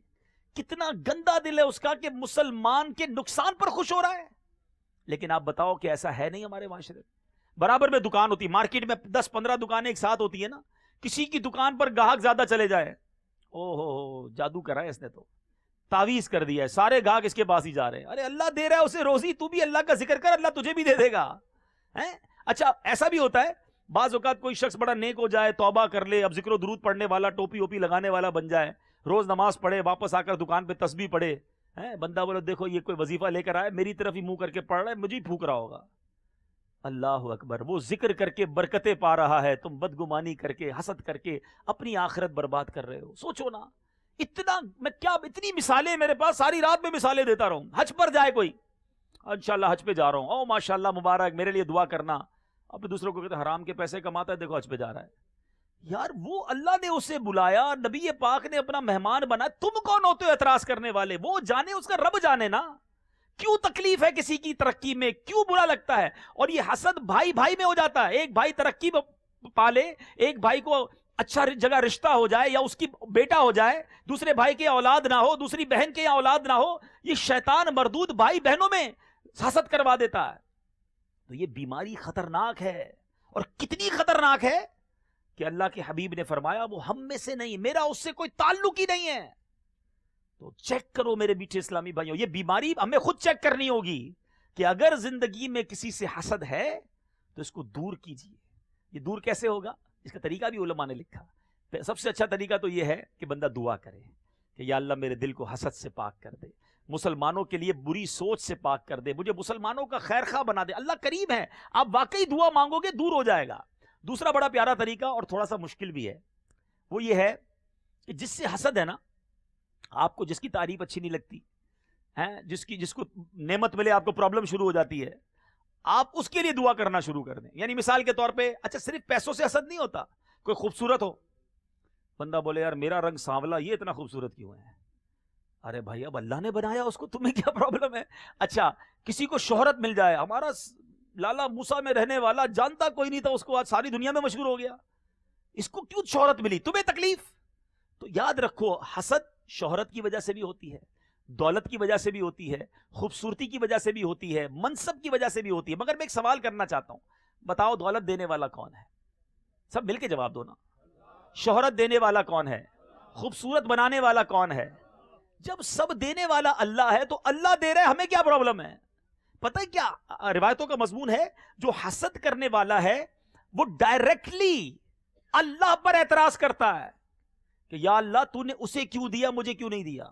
کتنا گندا دل ہے اس کا کہ مسلمان کے نقصان پر خوش ہو رہا ہے۔ لیکن آپ بتاؤ کہ ایسا ہے نہیں ہمارے معاشرے میں؟ برابر میں دکان ہوتی، مارکیٹ میں 10-15 دکانیں ایک ساتھ ہوتی ہیں نا، کسی کی دکان پر گاہک زیادہ چلے جائے، او ہو جادو کرا ہے اس نے، تو تعویذ کر دیا ہے، سارے گاہک اس کے پاس ہی جا رہے ہیں۔ ارے اللہ دے رہا ہے اسے روزی، تو بھی اللہ کا ذکر کر، اللہ تجھے بھی دے دے گا۔ اچھا ایسا بھی ہوتا ہے بعض اوقات کوئی شخص بڑا نیک ہو جائے، توبہ کر لے، اب ذکر و درود پڑھنے والا، ٹوپی اوپی لگانے والا بن جائے، روز نماز پڑھے، واپس آ کر دکان پہ تسبیح پڑھے، بندہ بولے دیکھو یہ کوئی وظیفہ لے کر آئے، میری طرف ہی منہ کر کے پڑھ رہا ہے، مجھے ہی پھونک رہا ہوگا۔ اللہ اکبر. وہ ذکر کر کے برکتیں پا رہا ہے, تم بدگمانی کر کے حسد کر کے اپنی آخرت برباد کر رہے ہو. سوچو نا, اتنا میں کیا, اتنی مثالیں میرے پاس, ساری رات میں مثالیں دیتا رہوں. حج پر جائے کوئی, انشاءاللہ حج پہ جا رہا ہوں, او ماشاءاللہ مبارک, میرے لیے دعا کرنا. اب دوسروں کو کہتے ہیں حرام کے پیسے کماتا ہے, دیکھو حج پہ جا رہا ہے. یار وہ اللہ نے اسے بلایا, نبی پاک نے اپنا مہمان بنا, تم کون ہوتے ہو اعتراض کرنے والے؟ وہ جانے, اس کا رب جانے نا. کیوں تکلیف ہے کسی کی ترقی میں, کیوں برا لگتا ہے؟ اور یہ حسد بھائی بھائی میں ہو جاتا ہے. ایک بھائی ترقی پالے, ایک بھائی کو اچھا جگہ رشتہ ہو جائے یا اس کی بیٹا ہو جائے, دوسرے بھائی کے اولاد نہ ہو, دوسری بہن کے اولاد نہ ہو, یہ شیطان مردود بھائی بہنوں میں حسد کروا دیتا ہے. تو یہ بیماری خطرناک ہے. اور کتنی خطرناک ہے کہ اللہ کے حبیب نے فرمایا وہ ہم میں سے نہیں, میرا اس سے کوئی تعلق ہی نہیں ہے. تو چیک کرو میرے میٹھے اسلامی بھائیوں, یہ بیماری ہمیں خود چیک کرنی ہوگی کہ اگر زندگی میں کسی سے حسد ہے تو اس کو دور کیجیے. یہ دور کیسے ہوگا؟ اس کا طریقہ بھی علماء نے لکھا. سب سے اچھا طریقہ تو یہ ہے کہ بندہ دعا کرے کہ یا اللہ میرے دل کو حسد سے پاک کر دے, مسلمانوں کے لیے بری سوچ سے پاک کر دے, مجھے مسلمانوں کا خیر خواہ بنا دے. اللہ کریم ہے, آپ واقعی دعا مانگو گے دور ہو جائے گا. دوسرا بڑا پیارا طریقہ اور تھوڑا سا مشکل بھی ہے, وہ یہ ہے کہ جس سے حسد ہے نا, آپ کو جس کی تعریف اچھی نہیں لگتی ہے, جس کو نعمت ملے آپ کو پرابلم شروع ہو جاتی ہے, آپ اس کے لیے دعا کرنا شروع کر دیں. یعنی مثال کے طور پہ, اچھا صرف پیسوں سے حسد نہیں ہوتا, کوئی خوبصورت ہو, بندہ بولے یار میرا رنگ سانولا, یہ اتنا خوبصورت کیوں ہے؟ ارے بھائی اب اللہ نے بنایا اس کو, تمہیں کیا پرابلم ہے؟ اچھا کسی کو شہرت مل جائے, ہمارا لالا موسیٰ میں رہنے والا جانتا کوئی نہیں تھا, اس کو آج ساری دنیا میں مشہور ہو گیا, اس کو کیوں شہرت ملی, تمہیں تکلیف؟ تو یاد رکھو حسد شہرت کی وجہ سے بھی ہوتی ہے, دولت کی وجہ سے بھی ہوتی ہے, خوبصورتی کی وجہ سے بھی ہوتی ہے, منصب کی وجہ سے بھی ہوتی ہے. مگر میں ایک سوال کرنا چاہتا ہوں, بتاؤ دولت دینے والا کون ہے؟ سب مل کے جواب دو نا. شہرت دینے والا کون ہے؟ خوبصورت بنانے والا کون ہے؟ جب سب دینے والا اللہ ہے تو اللہ دے رہے, ہمیں کیا پرابلم ہے؟ پتہ ہے کیا روایتوں کا مضمون ہے, جو حسد کرنے والا ہے وہ ڈائریکٹلی اللہ پر اعتراض کرتا ہے کہ یا اللہ تو نے اسے کیوں دیا, مجھے کیوں نہیں دیا.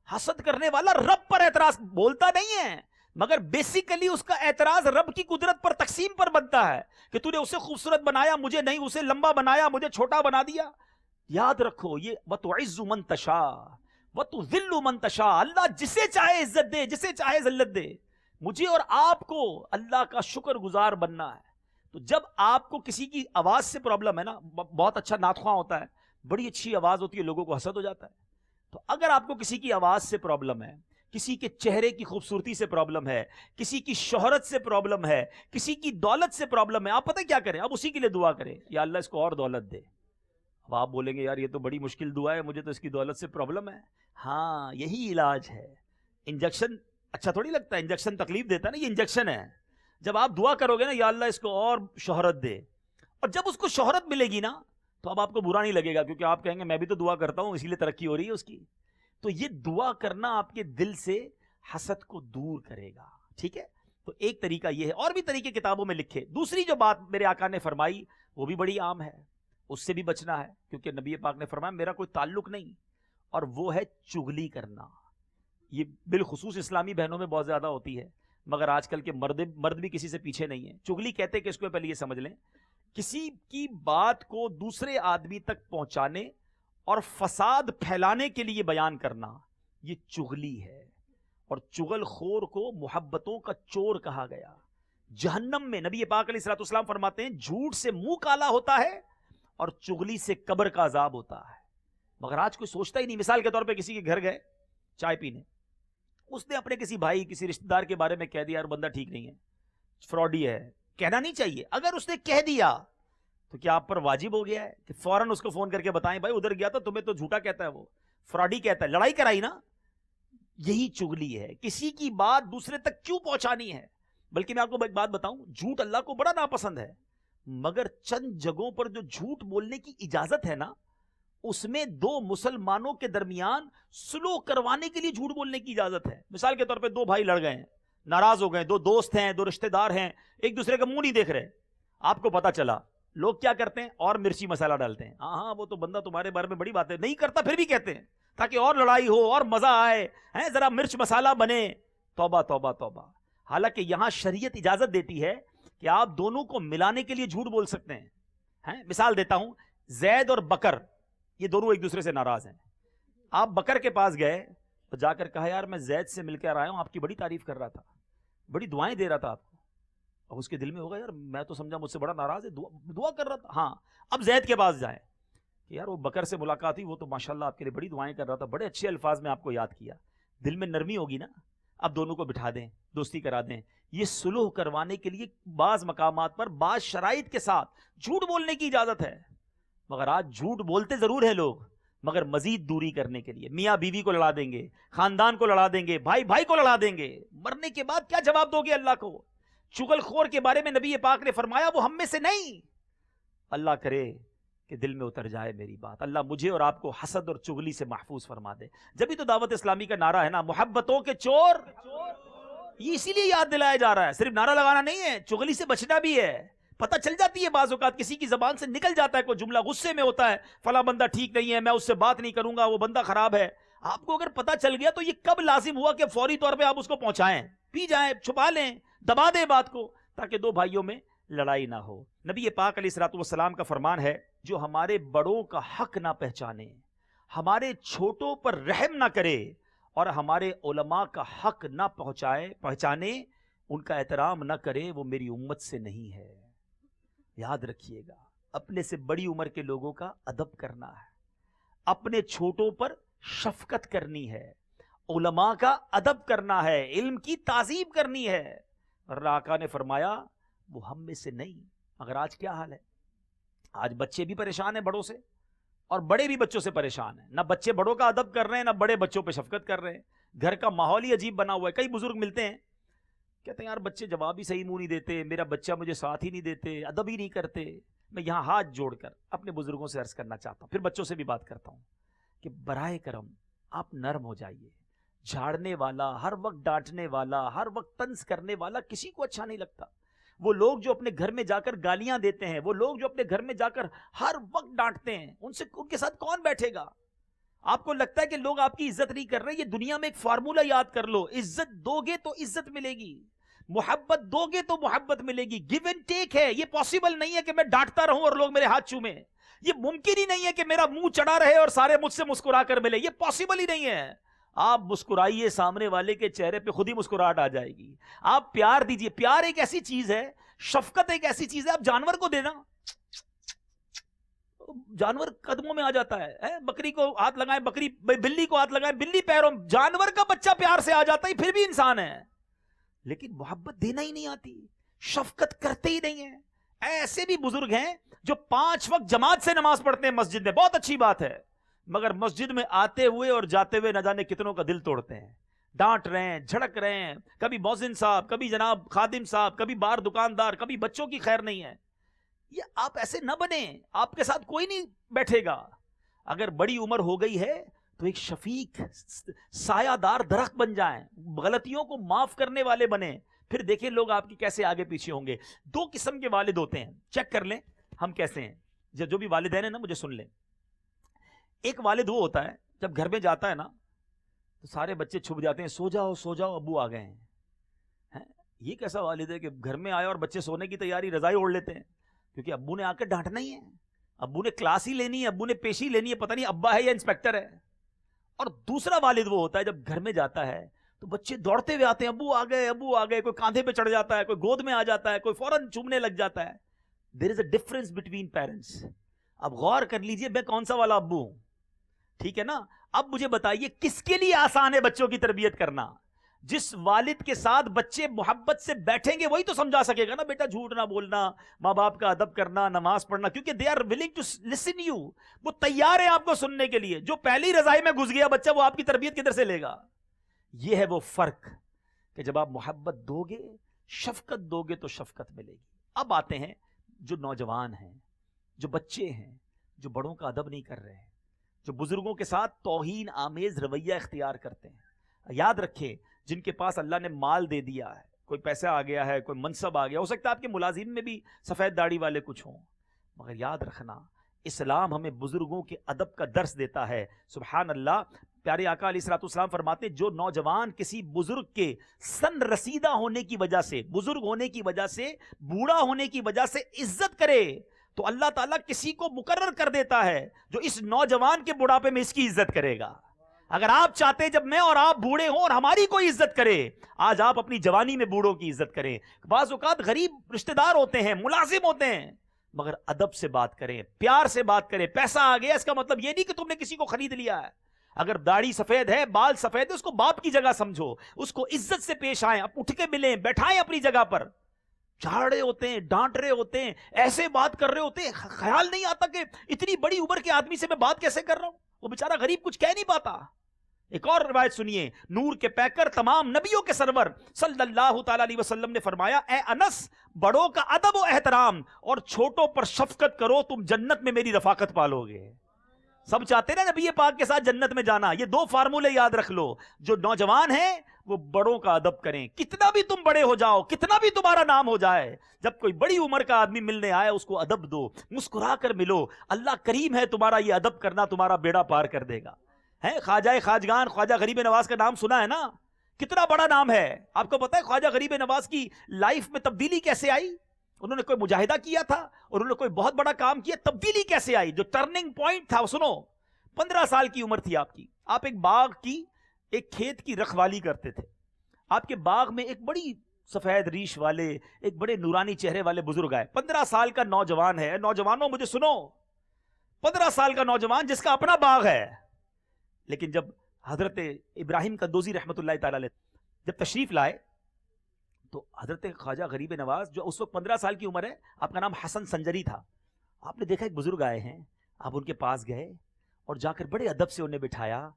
حسد کرنے والا رب پر اعتراض بولتا نہیں ہے, مگر بیسیکلی اس کا اعتراض رب کی قدرت پر, تقسیم پر بنتا ہے کہ تو نے اسے خوبصورت بنایا, مجھے نہیں, اسے لمبا بنایا, مجھے چھوٹا بنا دیا. یاد رکھو یہ وَتُعِزُّ مَن تَشَاءُ وَتُذِلُّ مَن تَشَاءُ, اللہ جسے چاہے عزت دے, جسے چاہے ذلت دے. مجھے اور آپ کو اللہ کا شکر گزار بننا ہے. تو جب آپ کو کسی کی آواز سے پرابلم ہے نا, بہت اچھا نعت خواں ہوتا ہے, بڑی اچھی آواز ہوتی ہے, لوگوں کو حسد ہو جاتا ہے. تو اگر آپ کو کسی کی آواز سے پرابلم ہے, کسی کے چہرے کی خوبصورتی سے پرابلم ہے, کسی کی شہرت سے پرابلم ہے, کسی کی دولت سے پرابلم ہے, آپ پتہ کیا کریں, آپ اسی کے لیے دعا کریں, یا اللہ اس کو اور دولت دے. اب آپ بولیں گے یار یہ تو بڑی مشکل دعا ہے, مجھے تو اس کی دولت سے پرابلم ہے. ہاں یہی علاج ہے. انجیکشن اچھا تھوڑی لگتا ہے, انجیکشن تکلیف دیتا ہے نا, یہ انجیکشن ہے. جب آپ دعا کرو گے نا یا اللہ اس کو اور شہرت دے, اور جب اس کو شہرت ملے گی نا تو اب آپ کو برا نہیں لگے گا, کیونکہ آپ کہیں گے میں بھی تو دعا کرتا ہوں اسی لیے ترقی ہو رہی ہے اس کی. تو یہ دعا کرنا آپ کے دل سے حسد کو دور کرے گا. ٹھیک ہے, تو ایک طریقہ یہ ہے, اور بھی طریقے کتابوں میں لکھے. دوسری جو بات میرے آقا نے فرمائی وہ بھی بڑی عام ہے, اس سے بھی بچنا ہے, کیونکہ نبی پاک نے فرمایا میرا کوئی تعلق نہیں, اور وہ ہے چغلی کرنا. یہ بالخصوص اسلامی بہنوں میں بہت زیادہ ہوتی ہے, مگر آج کل کے مرد بھی کسی سے پیچھے نہیں ہیں. چغلی کہتے کہ اس کو پہلے یہ سمجھ لیں, کسی کی بات کو دوسرے آدمی تک پہنچانے اور فساد پھیلانے کے لیے بیان کرنا, یہ چغلی ہے. اور چغل خور کو محبتوں کا چور کہا گیا. جہنم میں نبی پاک علیہ الصلوۃ والسلام فرماتے ہیں جھوٹ سے منہ کالا ہوتا ہے اور چغلی سے قبر کا عذاب ہوتا ہے. مگر آج کوئی سوچتا ہی نہیں. مثال کے طور پہ کسی کے گھر گئے چائے پینے, اس نے اپنے کسی بھائی کسی رشتہ دار کے بارے میں کہہ دیا یار بندہ ٹھیک نہیں ہے, فراڈی ہے. کہنا نہیں چاہیے. اگر اس نے کہہ دیا تو کیا آپ پر واجب ہو گیا ہے کہ فوراً اس کو فون کر کے بتائیں بھائی ادھر گیا تھا, تمہیں تو جھوٹا کہتا ہے, وہ فراڈی کہتا ہے, لڑائی کرائی نا. یہی چغلی ہے. کسی کی بات دوسرے تک کیوں پہنچانی ہے. بلکہ میں آپ کو ایک بات بتاؤں, جھوٹ اللہ کو بڑا ناپسند ہے, مگر چند جگہوں پر جو جھوٹ بولنے کی اجازت ہے نا, اس میں دو مسلمانوں کے درمیان سلو کروانے کے لیے جھوٹ بولنے کی اجازت ہے. مثال کے طور پہ دو بھائی لڑ گئے ہیں, ناراض ہو گئے, دو دوست ہیں, دو رشتہ دار ہیں, ایک دوسرے کا منہ نہیں دیکھ رہے, آپ کو پتا چلا, لوگ کیا کرتے ہیں اور مرچی مسالہ ڈالتے ہیں. ہاں وہ تو بندہ تمہارے بارے میں بڑی باتیں نہیں کرتا, پھر بھی کہتے ہیں تاکہ اور لڑائی ہو اور مزہ آئے, ذرا مرچ مسالہ بنے. توبہ توبہ توبہ. حالانکہ یہاں شریعت اجازت دیتی ہے کہ آپ دونوں کو ملانے کے لیے جھوٹ بول سکتے ہیں. مثال دیتا ہوں, زید اور بکر یہ دونوں ایک دوسرے سے ناراض ہیں. آپ بکر کے پاس گئے تو جا کر کہا یار میں زید سے مل کر آیا ہوں, آپ کی بڑی تعریف کر رہا تھا, بڑی دعائیں دے رہا تھا آپ کو. اب اس کے دل میں ہوگا یار میں تو سمجھا مجھ سے بڑا ناراض ہے, دعا کر رہا تھا. ہاں, اب زید کے پاس جائیں کہ یار وہ بکر سے ملاقات ہوئی, وہ تو ماشاءاللہ آپ کے لیے بڑی دعائیں کر رہا تھا, بڑے اچھے الفاظ میں آپ کو یاد کیا. دل میں نرمی ہوگی نا, اب دونوں کو بٹھا دیں, دوستی کرا دیں. یہ صلح کروانے کے لیے بعض مقامات پر بعض شرائط کے ساتھ جھوٹ بولنے کی اجازت ہے. مگر آج جھوٹ بولتے ضرور ہیں لوگ, مگر مزید دوری کرنے کے لیے میاں بیوی کو لڑا دیں گے, خاندان کو لڑا دیں گے, بھائی بھائی کو لڑا دیں گے. مرنے کے بعد کیا جواب دو گے اللہ کو؟ چغل خور کے بارے میں نبی پاک نے فرمایا وہ ہم میں سے نہیں. اللہ کرے کہ دل میں اتر جائے میری بات. اللہ مجھے اور آپ کو حسد اور چغلی سے محفوظ فرما دے. جبھی تو دعوت اسلامی کا نعرہ ہے نا, محبتوں کے چور, یہ اسی لیے یاد دلایا جا رہا ہے. صرف نعرہ لگانا نہیں ہے, چغلی سے بچنا بھی ہے. پتہ چل جاتی ہے بعض اوقات کسی کی زبان سے نکل جاتا ہے کوئی جملہ, غصے میں ہوتا ہے, فلاں بندہ ٹھیک نہیں ہے, میں اس سے بات نہیں کروں گا, وہ بندہ خراب ہے. آپ کو اگر پتہ چل گیا تو یہ کب لازم ہوا کہ فوری طور پہ آپ اس کو پہنچائیں, پی جائیں, چھپا لیں, دبا دیں بات کو, تاکہ دو بھائیوں میں لڑائی نہ ہو. نبی پاک علیہ الصلوۃ والسلام کا فرمان ہے, جو ہمارے بڑوں کا حق نہ پہچانے, ہمارے چھوٹوں پر رحم نہ کرے, اور ہمارے علماء کا حق نہ پہچانے, ان کا احترام نہ کرے, وہ میری امت سے نہیں ہے. یاد رکھیے گا, اپنے سے بڑی عمر کے لوگوں کا ادب کرنا ہے, اپنے چھوٹوں پر شفقت کرنی ہے, علماء کا ادب کرنا ہے, علم کی تعظیم کرنی ہے. اور آقا نے فرمایا وہ ہم میں سے نہیں. مگر آج کیا حال ہے؟ آج بچے بھی پریشان ہیں بڑوں سے, اور بڑے بھی بچوں سے پریشان ہیں. نہ بچے بڑوں کا ادب کر رہے ہیں, نہ بڑے بچوں پہ شفقت کر رہے ہیں. گھر کا ماحول ہی عجیب بنا ہوا ہے. کئی بزرگ ملتے ہیں, کہتے ہیں یار بچے جواب ہی صحیح منہ نہیں دیتے, میرا بچہ مجھے ساتھ ہی نہیں دیتے, ادب ہی نہیں کرتے. میں یہاں ہاتھ جوڑ کر اپنے بزرگوں سے عرض کرنا چاہتا ہوں, پھر بچوں سے بھی بات کرتا ہوں, کہ برائے کرم آپ نرم ہو جائیے. جھاڑنے والا, ہر وقت ڈانٹنے والا, ہر وقت طنز کرنے والا کسی کو اچھا نہیں لگتا. وہ لوگ جو اپنے گھر میں جا کر گالیاں دیتے ہیں, وہ لوگ جو اپنے گھر میں جا کر ہر وقت ڈانٹتے ہیں, ان کے ساتھ کون بیٹھے گا؟ آپ کو لگتا ہے کہ لوگ آپ کی عزت نہیں کر رہے؟ یہ دنیا میں ایک فارمولہ یاد کر لو, عزت دو گے تو عزت ملے گی, محبت دو گے تو محبت ملے گی. گیو اینڈ ٹیک ہے. یہ پاسبل نہیں ہے کہ میں ڈانٹتا رہوں اور لوگ میرے ہاتھ چومیں. یہ ممکن ہی نہیں ہے کہ میرا منہ چڑھا رہے اور سارے مجھ سے مسکرا کر ملے. یہ پاسبل ہی نہیں ہے. آپ مسکرائیے, سامنے والے کے چہرے پہ خود ہی مسکراہٹ آ جائے گی. آپ پیار دیجئے. پیار ایک ایسی چیز ہے, شفقت ایک ایسی چیز ہے, آپ جانور کو دینا, جانور قدموں میں آ جاتا ہے. بکری کو ہاتھ لگائیں, بکری, بلی کو ہاتھ لگائیں, بلی پیروں, جانور کا بچہ پیار سے آ جاتا ہے, پھر بھی انسان ہے. لیکن محبت دینا ہی نہیں آتی, شفقت کرتے ہی نہیں ہیں. ایسے بھی بزرگ ہیں جو 5 وقت جماعت سے نماز پڑھتے ہیں مسجد میں, بہت اچھی بات ہے, مگر مسجد میں آتے ہوئے اور جاتے ہوئے نہ جانے کتنوں کا دل توڑتے ہیں. ڈانٹ رہے ہیں, جھڑک رہے ہیں, کبھی مؤذن صاحب, کبھی جناب خادم صاحب, کبھی باہر دکاندار, کبھی بچوں کی خیر نہیں ہے. یہ آپ ایسے نہ بنیں, آپ کے ساتھ کوئی نہیں بیٹھے گا. اگر بڑی عمر ہو گئی ہے تو ایک شفیق سایہ دار درخت بن جائیں, غلطیوں کو معاف کرنے والے بنیں, پھر دیکھیں لوگ آپ کی کیسے آگے پیچھے ہوں گے. 2 قسم کے والد ہوتے ہیں, چیک کر لیں ہم کیسے ہیں. جو بھی والدین ہیں نا مجھے سن لیں. ایک والد وہ ہوتا ہے جب گھر میں جاتا ہے نا تو سارے بچے چھپ جاتے ہیں, سو جاؤ سو جاؤ ابو آ گئے ہیں. یہ کیسا والد ہے کہ گھر میں آیا اور بچے سونے کی تیاری, رضائی اوڑھ لیتے ہیں, کیونکہ ابو نے آ کر ڈانٹنا ہی ہے, ابو نے کلاس ہی لینی ہے, ابو نے پیشی لینی ہے, پتہ نہیں ابا ہے یا انسپیکٹر ہے. اور دوسرا والد وہ ہوتا ہے جب گھر میں جاتا ہے تو بچے دوڑتے ہوئے آتے ہیں, ابو آ گئے ابو آ گئے, کوئی کاندھے پہ چڑھ جاتا ہے, کوئی گود میں آ جاتا ہے, کوئی فوراً چومنے لگ جاتا ہے. دیر از اے ڈفرنس بٹوین پیرنٹس. اب غور کر لیجئے میں کون سا والا ابو ہوں, ٹھیک ہے نا. اب مجھے بتائیے کس کے لیے آسان ہے بچوں کی تربیت کرنا؟ جس والد کے ساتھ بچے محبت سے بیٹھیں گے وہی تو سمجھا سکے گا نا, بیٹا جھوٹ نہ بولنا, ماں باپ کا ادب کرنا, نماز پڑھنا, کیونکہ they are willing to listen you, وہ تیار ہے آپ کو سننے کے لیے. جو پہلی رضائی میں گھس گیا بچہ, وہ آپ کی تربیت کدھر سے لے گا؟ یہ ہے وہ فرق کہ جب آپ محبت دو گے, شفقت دو گے تو شفقت ملے گی. اب آتے ہیں جو نوجوان ہیں, جو بچے ہیں, جو بڑوں کا ادب نہیں کر رہے ہیں, جو بزرگوں کے ساتھ توہین آمیز رویہ اختیار کرتے ہیں. یاد رکھیں, جن کے پاس اللہ نے مال دے دیا ہے, کوئی پیسہ آ گیا ہے, کوئی منصب آ گیا, ہو سکتا ہے آپ کے ملازم میں بھی سفید داڑھی والے کچھ ہوں, مگر یاد رکھنا اسلام ہمیں بزرگوں کے ادب کا درس دیتا ہے. سبحان اللہ, پیارے آقا علیہ الصلوۃ والسلام فرماتے جو نوجوان کسی بزرگ کے سن رسیدہ ہونے کی وجہ سے، بزرگ ہونے کی وجہ سے، بوڑھا ہونے کی وجہ سے عزت کرے تو اللہ تعالیٰ کسی کو مقرر کر دیتا ہے جو اس نوجوان کے بڑھاپے میں اس کی عزت کرے گا۔ اگر آپ چاہتے ہیں جب میں اور آپ بوڑھے ہوں اور ہماری کوئی عزت کرے، آج آپ اپنی جوانی میں بوڑھوں کی عزت کریں۔ بعض اوقات غریب رشتہ دار ہوتے ہیں، ملازم ہوتے ہیں، مگر ادب سے بات کریں، پیار سے بات کریں۔ پیسہ آ گیا اس کا مطلب یہ نہیں کہ تم نے کسی کو خرید لیا ہے۔ اگر داڑھی سفید ہے، بال سفید ہے، اس کو باپ کی جگہ سمجھو، اس کو عزت سے پیش آئیں، اٹھ کے ملیں، بیٹھائیں اپنی جگہ پر۔ جھاڑ رہے ہوتے ہیں، ڈانٹ رہے ہوتے ہیں، ایسے بات کر رہے ہوتے ہیں، خیال نہیں آتا کہ اتنی بڑی عمر کے آدمی سے میں بات کیسے کر رہا ہوں۔ وہ بیچارہ غریب کچھ کہہ نہیں پاتا۔ ایک اور روایت سنیے، نور کے پیکر تمام نبیوں کے سرور صلی اللہ تعالی علیہ وسلم نے فرمایا، اے انس، بڑوں کا ادب و احترام اور چھوٹوں پر شفقت کرو، تم جنت میں میری رفاقت پالو گے۔ سب چاہتے ہیں نا نبی پاک کے ساتھ جنت میں جانا۔ یہ دو فارمولے یاد رکھ لو، جو نوجوان ہیں وہ بڑوں کا ادب کریں، کتنا بھی تم بڑے ہو جاؤ، کتنا بھی تمہارا نام ہو جائے، جب کوئی بڑی عمر کا آدمی ملنے آئے اس کو ادب دو، مسکرا کر ملو۔ اللہ کریم ہے، تمہارا یہ ادب کرنا تمہارا بیڑا پار کر دے گا۔ ہے خواجہ خواجگان، خواجہ غریب نواز کا نام سنا ہے نا، کتنا بڑا نام ہے۔ آپ کو پتا ہے خواجہ غریب نواز کی لائف میں تبدیلی کیسے آئی؟ انہوں نے کوئی مجاہدہ کیا تھا اور انہوں نے کوئی بہت بڑا کام کیا، تبدیلی کیسے آئی؟ جو ٹرننگ پوائنٹ تھا، سنو، 15 سال کی عمر تھی آپ کی، آپ ایک باغ کی، ایک کھیت کی رکھوالی کرتے تھے۔ آپ کے باغ میں ایک بڑی سفید ریش والے، ایک بڑے نورانی چہرے والے بزرگ آئے۔ 15 سال کا نوجوان ہے، نوجوانوں مجھے سنو، 15 سال کا نوجوان جس کا اپنا باغ ہے، لیکن جب حضرت ابراہیم قندوزی رحمۃ اللہ تعالی علیہ جب تشریف لائے تو حضرت خواجہ غریب نواز، جو اس وقت 15 سال کی عمر ہے، آپ کا نام حسن سنجری تھا، آپ نے دیکھا ایک بزرگ آئے ہیں، آپ ان کے پاس گئے اور جا کر بڑے ادب سے انہیں بٹھایا،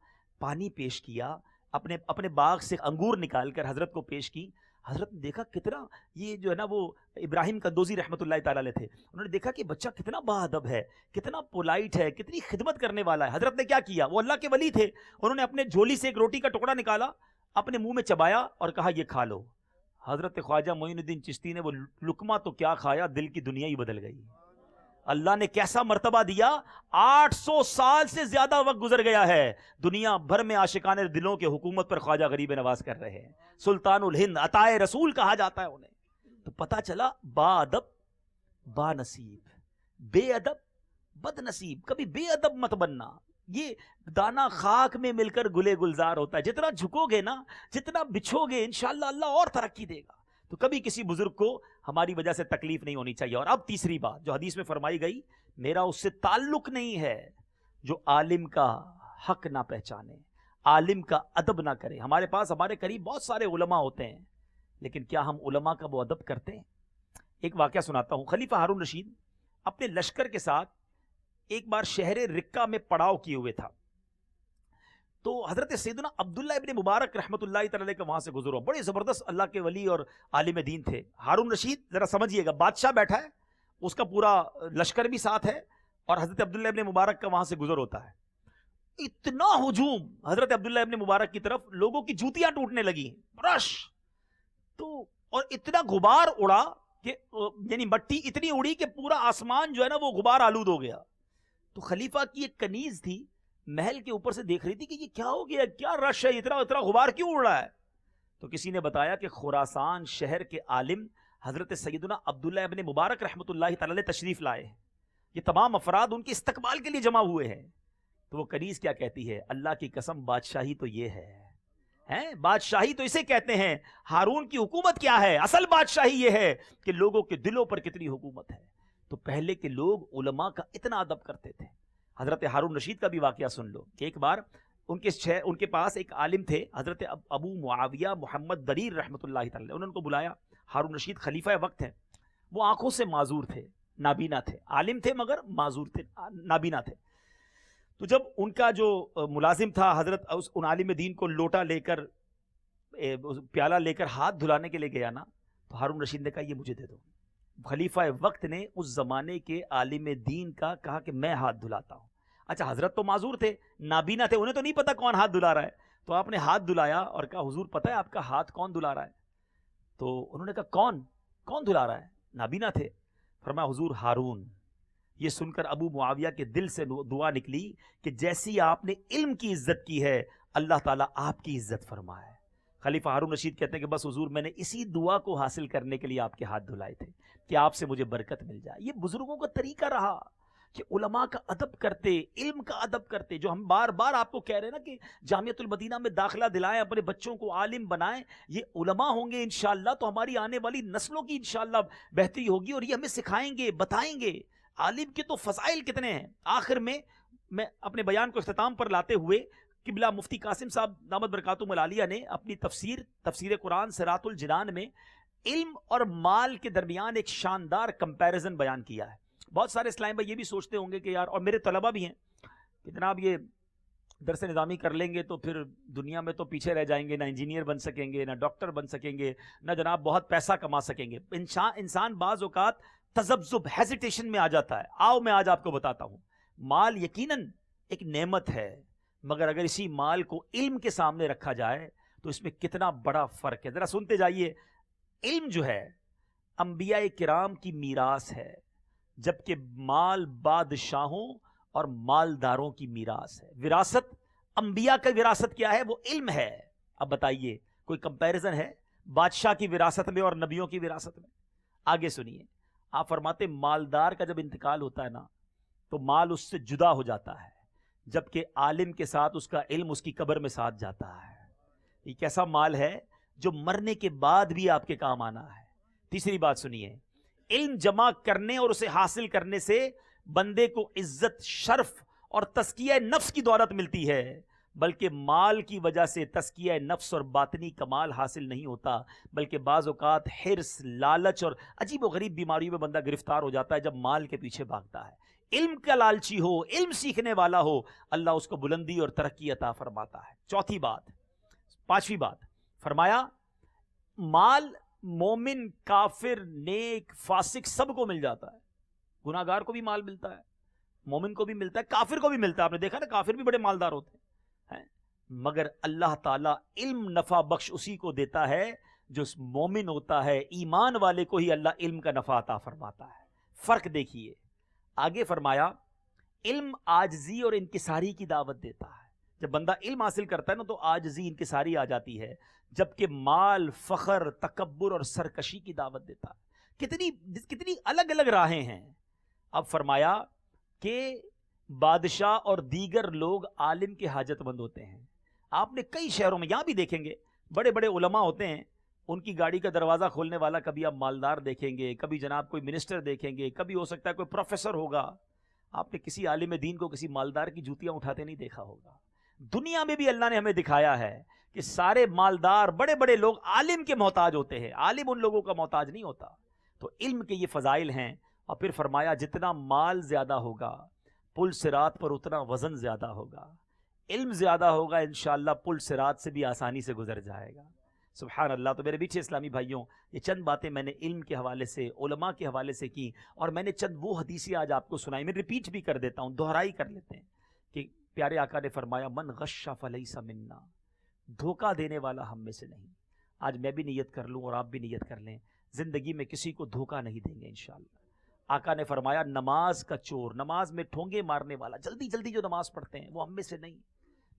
پانی پیش کیا، اپنے باغ سے انگور نکال کر حضرت کو پیش کی۔ حضرت نے دیکھا کتنا، یہ جو ہے نا وہ ابراہیم قندوزی رحمۃ اللہ تعالی علیہ تھے، انہوں نے دیکھا کہ بچہ کتنا با ادب ہے، کتنا پولائٹ ہے، کتنی خدمت کرنے والا ہے۔ حضرت نے کیا کیا؟ وہ اللہ کے ولی تھے، انہوں نے اپنے جھولی سے ایک روٹی کا ٹکڑا نکالا، اپنے منہ میں چبایا اور کہا یہ کھا لو۔ حضرت خواجہ معین الدین چشتی نے وہ لقمہ تو کیا کھایا، دل کی دنیا ہی بدل گئی۔ اللہ نے کیسا مرتبہ دیا، 800 سال سے زیادہ وقت گزر گیا ہے، دنیا بھر میں عاشقان دلوں کے حکومت پر خواجہ غریب نواز کر رہے ہیں، سلطان الہند، عطائے رسول کہا جاتا ہے انہیں۔ تو پتا چلا با ادب با نصیب، بے ادب بد نصیب، کبھی بے ادب مت بننا۔ یہ دانا خاک میں مل کر گلے گلزار ہوتا ہے، جتنا جھکو گے نا، جتنا بچھو گے، انشاءاللہ اللہ اور ترقی دے گا۔ تو کبھی کسی بزرگ کو ہماری وجہ سے تکلیف نہیں ہونی چاہیے۔ اور اب تیسری بات جو حدیث میں فرمائی گئی، میرا اس سے تعلق نہیں ہے جو عالم کا حق نہ پہچانے، عالم کا ادب نہ کرے۔ ہمارے پاس، ہمارے قریب بہت سارے علماء ہوتے ہیں، لیکن کیا ہم علماء کا وہ ادب کرتے ہیں؟ ایک واقعہ سناتا ہوں۔ خلیفہ ہارون رشید اپنے لشکر کے ساتھ ایک بار شہر رکہ میں پڑاؤ کیے ہوئے تھا، تو حضرت سیدنا عبداللہ ابن مبارک رحمۃ اللہ تعالی کا وہاں سے گزرا، بڑے زبردست اللہ کے ولی اور عالم دین تھے۔ ہارون رشید، ذرا سمجھیے گا، بادشاہ بیٹھا ہے، اس کا پورا لشکر بھی ساتھ ہے، اور حضرت عبداللہ ابن مبارک کا وہاں سے گزر ہوتا ہے۔ اتنا ہجوم حضرت عبداللہ ابن مبارک کی طرف، لوگوں کی جوتیاں ٹوٹنے لگی، رش، تو اور اتنا غبار اڑا کہ یعنی مٹی اتنی اڑی کہ پورا آسمان جو ہے نا وہ غبار آلود ہو گیا۔ تو خلیفہ کی ایک کنیز تھی، محل کے اوپر سے دیکھ رہی تھی کہ یہ کیا ہو گیا، کیا رش ہے، اتنا غبار کیوں اڑ رہا ہے؟ تو کسی نے بتایا کہ خراسان شہر کے عالم حضرت سیدنا عبداللہ ابن مبارک رحمۃ اللہ تعالی تشریف لائے ہیں، یہ تمام افراد ان کے استقبال کے لیے جمع ہوئے ہیں۔ تو وہ کنیز کیا کہتی ہے؟ اللہ کی قسم، بادشاہی تو یہ ہے، بادشاہی تو اسے کہتے ہیں۔ ہارون کی حکومت کیا ہے؟ اصل بادشاہی یہ ہے کہ لوگوں کے دلوں پر کتنی حکومت ہے۔ تو پہلے کے لوگ علماء کا اتنا ادب کرتے تھے۔ حضرت ہارون رشید کا بھی واقعہ سن لو کہ ایک بار ان کے پاس ایک عالم تھے، حضرت ابو معاویہ محمد دریر رحمۃ اللہ تعالی، انہوں نے کو بلایا۔ ہارون رشید خلیفہ وقت ہے، وہ آنکھوں سے معذور تھے، نابینا تھے، عالم تھے مگر معذور تھے، نابینا تھے۔ تو جب ان کا جو ملازم تھا حضرت ان عالم دین کو لوٹا لے کر، پیالہ لے کر ہاتھ دھلانے کے لیے گیا نا، تو ہارون رشید نے کہا یہ مجھے دے دو۔ خلیفہ وقت نے اس زمانے کے عالم دین کا کہا کہ میں ہاتھ دھلاتا ہوں۔ اچھا، حضرت تو معذور تھے، نابینا تھے، انہیں تو نہیں پتا کون ہاتھ دھلا رہا ہے، تو آپ نے ہاتھ دھلایا اور کہا حضور پتہ ہے آپ کا ہاتھ کون دھلا رہا ہے؟ تو انہوں نے کہا کون دھلا رہا ہے؟ نابینا تھے۔ فرمایا حضور ہارون، یہ سن کر ابو معاویہ کے دل سے دعا نکلی کہ جیسی آپ نے علم کی عزت کی ہے اللہ تعالیٰ آپ کی عزت فرمائے۔ خلیفہ ہارون رشید کہتے ہیں کہ بس حضور میں نے اسی دعا کو حاصل کرنے کے لیے آپ کے ہاتھ دھلائے تھے کہ آپ سے مجھے برکت مل جائے۔ یہ بزرگوں کا طریقہ رہا کہ علماء کا ادب کرتے، علم کا ادب کرتے، جو ہم بار بار آپ کو کہہ رہے ہیں نا کہ جامعۃ المدینہ میں داخلہ دلائیں، اپنے بچوں کو عالم بنائیں۔ یہ علماء ہوں گے انشاءاللہ تو ہماری آنے والی نسلوں کی انشاءاللہ بہتری ہوگی، اور یہ ہمیں سکھائیں گے، بتائیں گے۔ عالم کے تو فضائل کتنے ہیں۔ آخر میں اپنے بیان کو اختتام پر لاتے ہوئے قبلہ مفتی قاسم صاحب دامت برکاتہم العالیہ نے اپنی تفسیر قرآن صراط الجنان میں علم اور مال کے درمیان ایک شاندار کمپیریزن بیان کیا ہے۔ بہت سارے اسلام بھائی یہ بھی سوچتے ہوں گے کہ یار، اور میرے طلبہ بھی ہیں کہ جناب یہ درس نظامی کر لیں گے تو پھر دنیا میں تو پیچھے رہ جائیں گے، نہ انجینئر بن سکیں گے، نہ ڈاکٹر بن سکیں گے، نہ جناب بہت پیسہ کما سکیں گے۔ انسان بعض اوقات تذبذب، ہیزیٹیشن میں آ جاتا ہے۔ آؤ میں آج آپ کو بتاتا ہوں، مال یقیناً ایک نعمت ہے، مگر اگر اسی مال کو علم کے سامنے رکھا جائے تو اس میں کتنا بڑا فرق ہے۔ ذرا سنتے جائیے۔ علم جو ہے انبیاء کرام کی میراث ہے، جبکہ مال بادشاہوں اور مالداروں کی میراث ہے۔ وراثت، انبیاء کا وراثت کیا ہے؟ وہ علم ہے۔ اب بتائیے کوئی کمپیریزن ہے بادشاہ کی وراثت میں اور نبیوں کی وراثت میں؟ آگے سنیے، آپ فرماتے مالدار کا جب انتقال ہوتا ہے نا تو مال اس سے جدا ہو جاتا ہے، جبکہ عالم کے ساتھ اس کا علم اس کی قبر میں ساتھ جاتا ہے۔ یہ کیسا مال ہے جو مرنے کے بعد بھی آپ کے کام آنا ہے۔ تیسری بات سنیے، علم جمع کرنے اور اسے حاصل کرنے سے بندے کو عزت، شرف اور تزکیہ نفس کی دولت ملتی ہے، بلکہ مال کی وجہ سے تزکیہ نفس اور باطنی کمال حاصل نہیں ہوتا، بلکہ بعض اوقات حرص، لالچ اور عجیب و غریب بیماریوں میں بندہ گرفتار ہو جاتا ہے جب مال کے پیچھے بھاگتا ہے۔ علم کا لالچی ہو، علم سیکھنے والا ہو، اللہ اس کو بلندی اور ترقی عطا فرماتا ہے۔ چوتھی بات، پانچویں بات فرمایا، مال مومن، کافر، نیک، فاسق سب کو مل جاتا ہے۔ گناہ گار کو بھی مال ملتا ہے، مومن کو بھی ملتا ہے، کافر کو بھی ملتا ہے۔ آپ نے دیکھا نا کافر بھی بڑے مالدار ہوتے ہیں، مگر اللہ تعالیٰ علم نفع بخش اسی کو دیتا ہے جو مومن ہوتا ہے۔ ایمان والے کو ہی اللہ علم کا نفع عطا فرماتا ہے۔ فرق دیکھیے، آگے فرمایا علم عاجزی اور انکساری کی دعوت دیتا ہے۔ جب بندہ علم حاصل کرتا ہے نا تو عاجزی، انکساری آ جاتی ہے، جبکہ مال فخر، تکبر اور سرکشی کی دعوت دیتا ہے۔ کتنی الگ الگ راہیں ہیں۔ اب فرمایا کہ بادشاہ اور دیگر لوگ عالم کے حاجت مند ہوتے ہیں۔ آپ نے کئی شہروں میں، یہاں بھی دیکھیں گے، بڑے بڑے علماء ہوتے ہیں، ان کی گاڑی کا دروازہ کھولنے والا کبھی آپ مالدار دیکھیں گے، کبھی جناب کوئی منسٹر دیکھیں گے، کبھی ہو سکتا ہے کوئی پروفیسر ہوگا۔ آپ نے کسی عالم دین کو کسی مالدار کی جوتیاں اٹھاتے نہیں دیکھا ہوگا۔ دنیا میں بھی اللہ نے ہمیں دکھایا ہے کہ سارے مالدار بڑے بڑے لوگ عالم کے محتاج ہوتے ہیں، عالم ان لوگوں کا محتاج نہیں ہوتا۔ تو علم کے یہ فضائل ہیں۔ اور پھر فرمایا جتنا مال زیادہ ہوگا پل صراط پر اتنا وزن زیادہ ہوگا، علم زیادہ ہوگا انشاءاللہ پل صراط سے بھی آسانی سے گزر جائے گا۔ سبحان اللہ۔ تو میرے میٹھے اسلامی بھائیوں، یہ چند باتیں میں نے علم کے حوالے سے، علماء کے حوالے سے کی، اور میں نے چند وہ حدیثیں آج آپ کو سنائی، میں ریپیٹ بھی کر دیتا ہوں، دہرائی کر لیتے ہیں کہ پیارے آقا نے فرمایا من غش فلیس منا، دھوکہ دینے والا ہم میں سے نہیں۔ آج میں بھی نیت کر لوں اور آپ بھی نیت کر لیں، زندگی میں کسی کو دھوکہ نہیں دیں گے انشاءاللہ۔ آقا نے فرمایا نماز کا چور، نماز میں ٹھونگے مارنے والا، جلدی جلدی جو نماز پڑھتے ہیں وہ ہم میں سے نہیں۔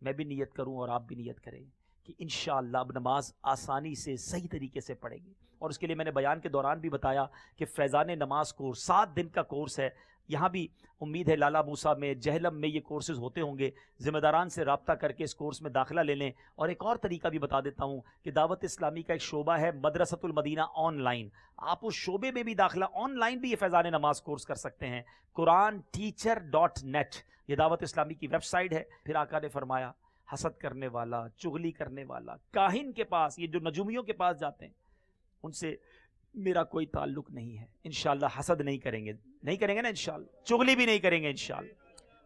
میں بھی نیت کروں اور آپ بھی نیت کریں کہ انشاءاللہ اب نماز آسانی سے صحیح طریقے سے پڑھیں گے۔ اور اس کے لیے میں نے بیان کے دوران بھی بتایا کہ فیضان نماز کورس 7 دن کا کورس ہے۔ یہاں بھی امید ہے لالا موسیٰ میں، جہلم میں یہ کورسز ہوتے ہوں گے۔ ذمہ داران سے رابطہ کر کے اس کورس میں داخلہ لے لیں۔ اور ایک اور طریقہ بھی بتا دیتا ہوں کہ دعوت اسلامی کا ایک شعبہ ہے مدرسۃ المدینہ آن لائن، آپ اس شعبے میں بھی داخلہ، آن لائن بھی یہ فیضان نماز کورس کر سکتے ہیں۔ قرآنٹیچر.net یہ دعوت اسلامی کی ویب سائٹ ہے۔ پھر آقا نے فرمایا حسد کرنے والا، چغلی کرنے والا، کاہن کے پاس، یہ جو نجومیوں کے پاس جاتے ہیں، ان سے میرا کوئی تعلق نہیں ہے۔ انشاءاللہ حسد نہیں کریں گے نا انشاءاللہ، چغلی بھی نہیں کریں گے انشاءاللہ۔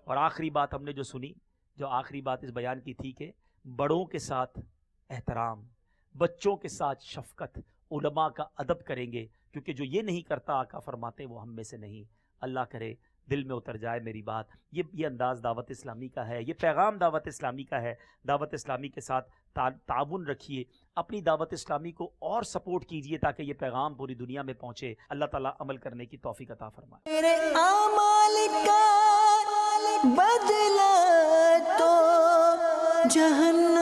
اور آخری بات ہم نے جو سنی، جو آخری بات اس بیان کی تھی کہ بڑوں کے ساتھ احترام، بچوں کے ساتھ شفقت، علماء کا ادب کریں گے، کیونکہ جو یہ نہیں کرتا آقا فرماتے وہ ہم میں سے نہیں۔ اللہ کرے دل میں اتر جائے میری بات. یہ انداز دعوت اسلامی کا ہے, یہ پیغام دعوت اسلامی کا ہے. دعوت اسلامی کے ساتھ تعاون رکھیے, اپنی دعوت اسلامی کو اور سپورٹ کیجئے تاکہ یہ پیغام پوری دنیا میں پہنچے. اللہ تعالیٰ عمل کرنے کی توفیق عطا فرمائے. میرے اعمال کا بدلہ تو جہنم